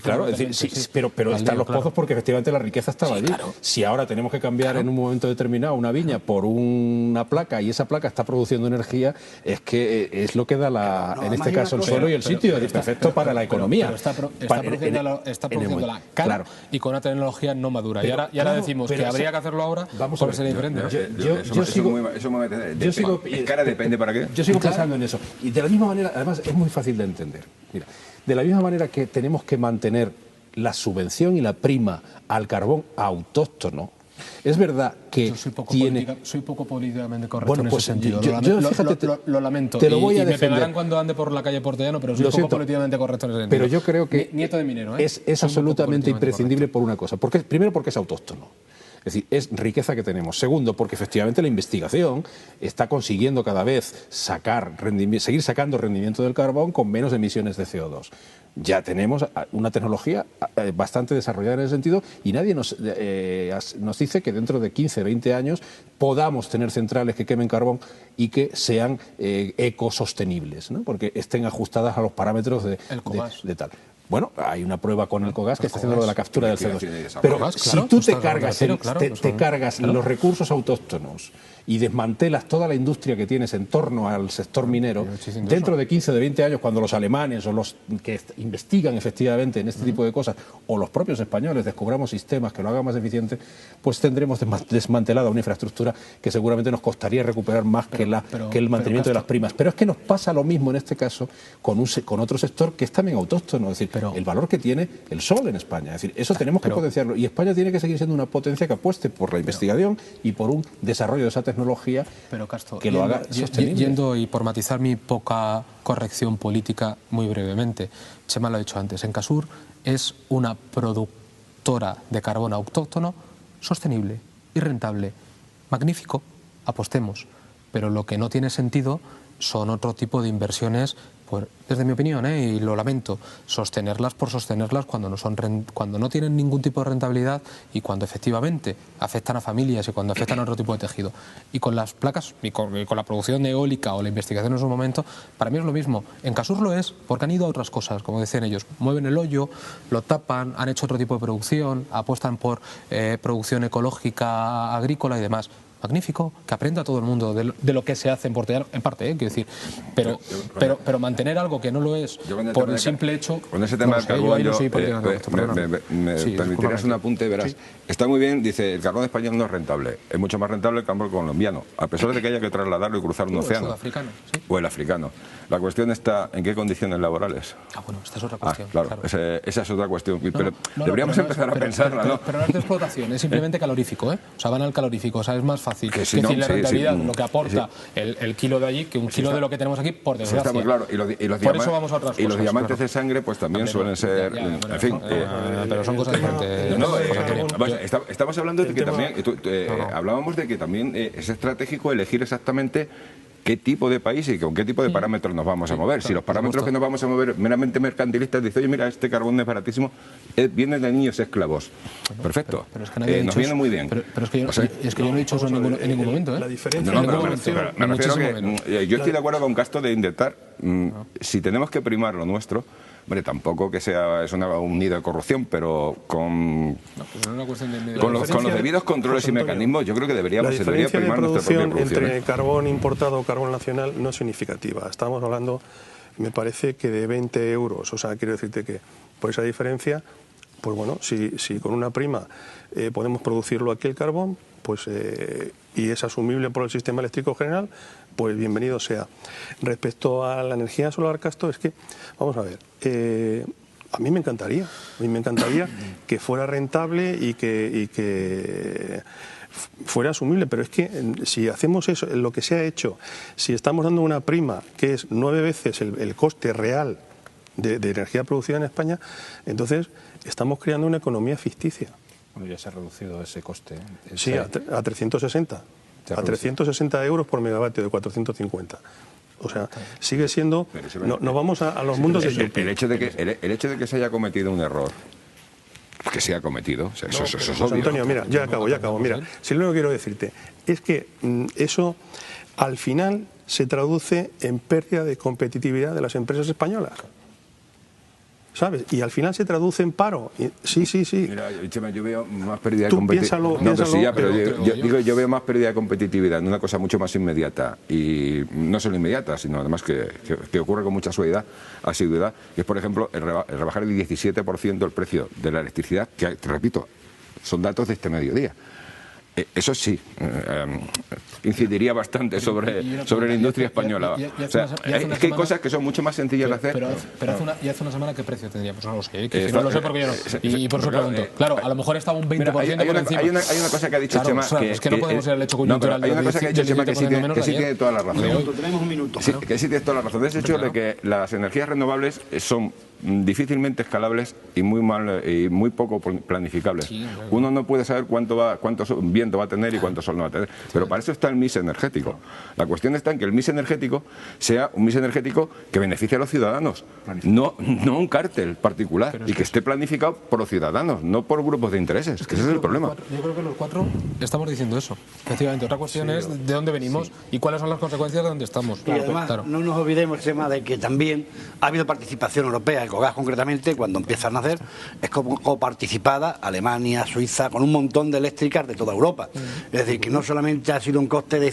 Claro, es decir, pero están los pozos porque efectivamente la riqueza estaba allí. Si ahora tenemos que cambiar en un momento determinado una viña por una placa y esa placa está produciendo energía, es que es lo que da en este caso el suelo y el sitio, es perfecto para la economía. Está produciendo la cara y con una tecnología no madura. Y ahora decimos que habría que hacerlo ahora porque sería diferente. Cara depende para qué. Yo sigo pensando en eso. Y de la misma manera, además, es muy fácil de entender. Mira, de la misma manera que tenemos que mantener la subvención y la prima al carbón autóctono, es verdad que soy poco políticamente correcto en ese sentido. Lo lamento. Te lo voy a me defender. pegarán cuando ande por la calle Portellano, pero soy poco políticamente correcto en ese sentido. Pero yo creo que nieto de minero, es absolutamente imprescindible por una cosa. Primero, porque es autóctono. Es decir, es riqueza que tenemos. Segundo, porque efectivamente la investigación está consiguiendo cada vez seguir sacando rendimiento del carbón con menos emisiones de CO2. Ya tenemos una tecnología bastante desarrollada en ese sentido y nadie nos dice que dentro de 15, 20 años podamos tener centrales que quemen carbón y que sean ecosostenibles, ¿no? Porque estén ajustadas a los parámetros de tal. Bueno, hay una prueba con el COGAS que está haciendo lo de la captura del CO2. Pero si tú te cargas los recursos autóctonos y desmantelas toda la industria que tienes en torno al sector minero, dentro de 15 o de 20 años, cuando los alemanes o los que investigan efectivamente en este tipo de cosas, o los propios españoles descubramos sistemas que lo hagan más eficiente, pues tendremos desmantelada una infraestructura que seguramente nos costaría recuperar más que el mantenimiento de las primas. Pero es que nos pasa lo mismo en este caso con otro sector que es también autóctono, es decir, el valor que tiene el sol en España. Es decir, eso tenemos que potenciarlo. Y España tiene que seguir siendo una potencia que apueste por la investigación y por un desarrollo de esa tecnología que lo haga sostenible. Yendo y por matizar mi poca corrección política muy brevemente, Chema lo ha dicho antes, Encasur es una productora de carbón autóctono sostenible y rentable. Magnífico, apostemos. Pero lo que no tiene sentido son otro tipo de inversiones, pues, desde mi opinión, y lo lamento, sostenerlas por sostenerlas cuando no tienen ningún tipo de rentabilidad y cuando efectivamente afectan a familias y cuando afectan a otro tipo de tejido. Y con las placas y con la producción eólica o la investigación en su momento, para mí es lo mismo. Encasur lo es porque han ido a otras cosas, como decían ellos, mueven el hoyo, lo tapan, han hecho otro tipo de producción, apuestan por producción ecológica, agrícola y demás. magnífico, que aprenda todo el mundo de lo que se hace en Portellar, en parte, quiero decir, pero mantener algo que no lo es por el simple hecho... Con ese tema del carbón, me permitirías un apunte, verás. Está muy bien, dice, el carbón español no es rentable, es mucho más rentable el carbón colombiano, a pesar de que haya que trasladarlo y cruzar un océano. El sudafricano, sí. O el africano. La cuestión está en qué condiciones laborales. Bueno, esta es otra cuestión. Claro. Esa es otra cuestión. Pero deberíamos empezar a pensarla, ¿no? Pero no es de explotación, es simplemente calorífico, O sea, van al calorífico, o sea, es más fácil. Que es decir, la rentabilidad, lo que aporta el kilo de allí, que un kilo de lo que tenemos aquí, por desgracia. Está muy claro. Por eso vamos a otras cosas. Y los diamantes de sangre, pues también suelen ser... En fin. Pero son cosas diferentes. Estamos hablando de que también... Hablábamos de que también es estratégico elegir exactamente qué tipo de país y con qué tipo de parámetros nos vamos a mover. Si los parámetros que nos vamos a mover meramente mercantilistas, dice, oye, mira, este carbón es baratísimo, viene de niños esclavos. Perfecto. Pero es que nadie nos viene muy bien. Pero es que yo no he dicho eso en ningún momento. La diferencia... Me refiero que yo estoy de acuerdo con Castro de intentar, si tenemos que primar lo nuestro, hombre, tampoco que sea un nido de corrupción, pero con los debidos controles y mecanismos, yo creo que debería primar nuestra propia producción. Entre carbón importado o carbón nacional no es significativa. Estamos hablando, me parece que de 20 euros. O sea, quiero decirte que por esa diferencia, pues bueno, si con una prima podemos producirlo aquí el carbón, pues y es asumible por el sistema eléctrico general, pues bienvenido sea. Respecto a la energía solar, Castro, es que, vamos a ver, a mí me encantaría que fuera rentable y que fuera asumible, pero es que si hacemos eso, lo que se ha hecho, si estamos dando una prima que es 9 veces el coste real de energía producida en España, entonces estamos creando una economía ficticia. Bueno, ya se ha reducido ese coste. Sí, a 360. A 360 euros por megavatio de 450. O sea, sigue siendo... Nos vamos a los mundos de Yuppie. El hecho de que se haya cometido un error, que se ha cometido, o sea, eso es obvio. Antonio, mira, ya acabo. Mira, si lo que quiero decirte es que eso al final se traduce en pérdida de competitividad de las empresas españolas. ¿Sabes? Y al final se traduce en paro. Sí. Mira, Chema, yo veo más pérdida de competitividad. Yo veo más pérdida de competitividad en una cosa mucho más inmediata. Y no solo inmediata, sino además que ocurre con mucha asiduidad, que es, por ejemplo, el rebajar el 17% el precio de la electricidad, que, te repito, son datos de este mediodía. Eso sí, incidiría bastante sobre la industria española. O sea, es que hay cosas que son mucho más sencillas de hacer. Pero hace una semana, ¿qué precio tendríamos? No lo sé, no lo sé porque yo no. Y por eso pregunto. Claro, a lo mejor estaba un 20% por encima. Hay una cosa que ha dicho Chema... Es que no podemos ir al hecho coyuntural. Hay una cosa que ha dicho Chema que sí tiene toda la razón. Tenemos un minuto. Que sí tiene toda la razón. Es el hecho de que las energías renovables son difícilmente escalables y muy poco planificables. Uno no puede saber cuánto viento va a tener y cuánto sol no va a tener, pero para eso está el mix energético. La cuestión está en que el mix energético sea un mix energético que beneficie a los ciudadanos, no un cártel particular, y que esté planificado por los ciudadanos, no por grupos de intereses, que ese es el problema. Yo creo que los cuatro estamos diciendo eso, efectivamente. Otra cuestión es de dónde venimos y cuáles son las consecuencias de dónde estamos. Y además, no nos olvidemos el tema de que también ha habido participación europea. El Cogas, concretamente, cuando empieza a nacer, es coparticipada Alemania, Suiza, con un montón de eléctricas de toda Europa. Es decir, que no solamente ha sido un coste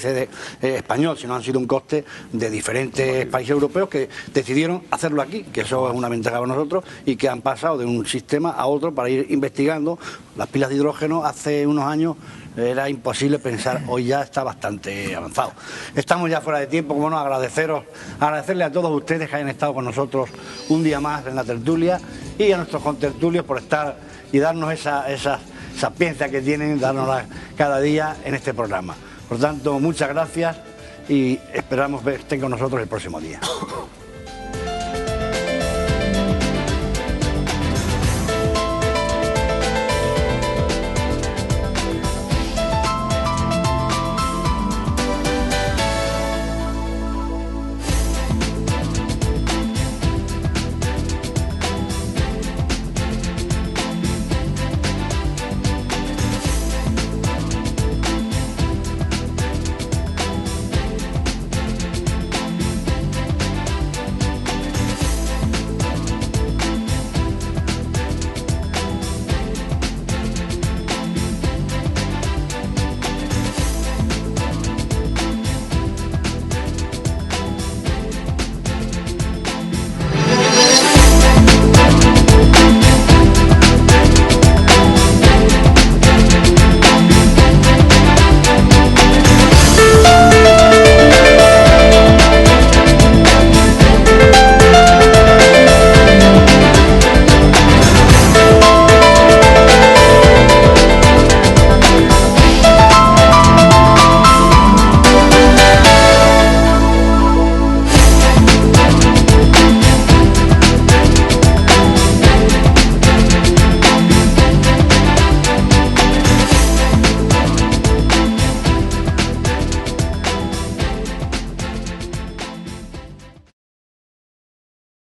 español, sino han sido un coste de diferentes países europeos que decidieron hacerlo aquí, que eso es una ventaja para nosotros, y que han pasado de un sistema a otro para ir investigando. Las pilas de hidrógeno hace unos años era imposible pensar, hoy ya está bastante avanzado. Estamos ya fuera de tiempo, como no, agradecerle a todos ustedes que hayan estado con nosotros un día más en la tertulia, y a nuestros contertulios por estar y darnos esa sapiencia que tienen, dárnosla cada día en este programa. Por tanto, muchas gracias y esperamos que estén con nosotros el próximo día.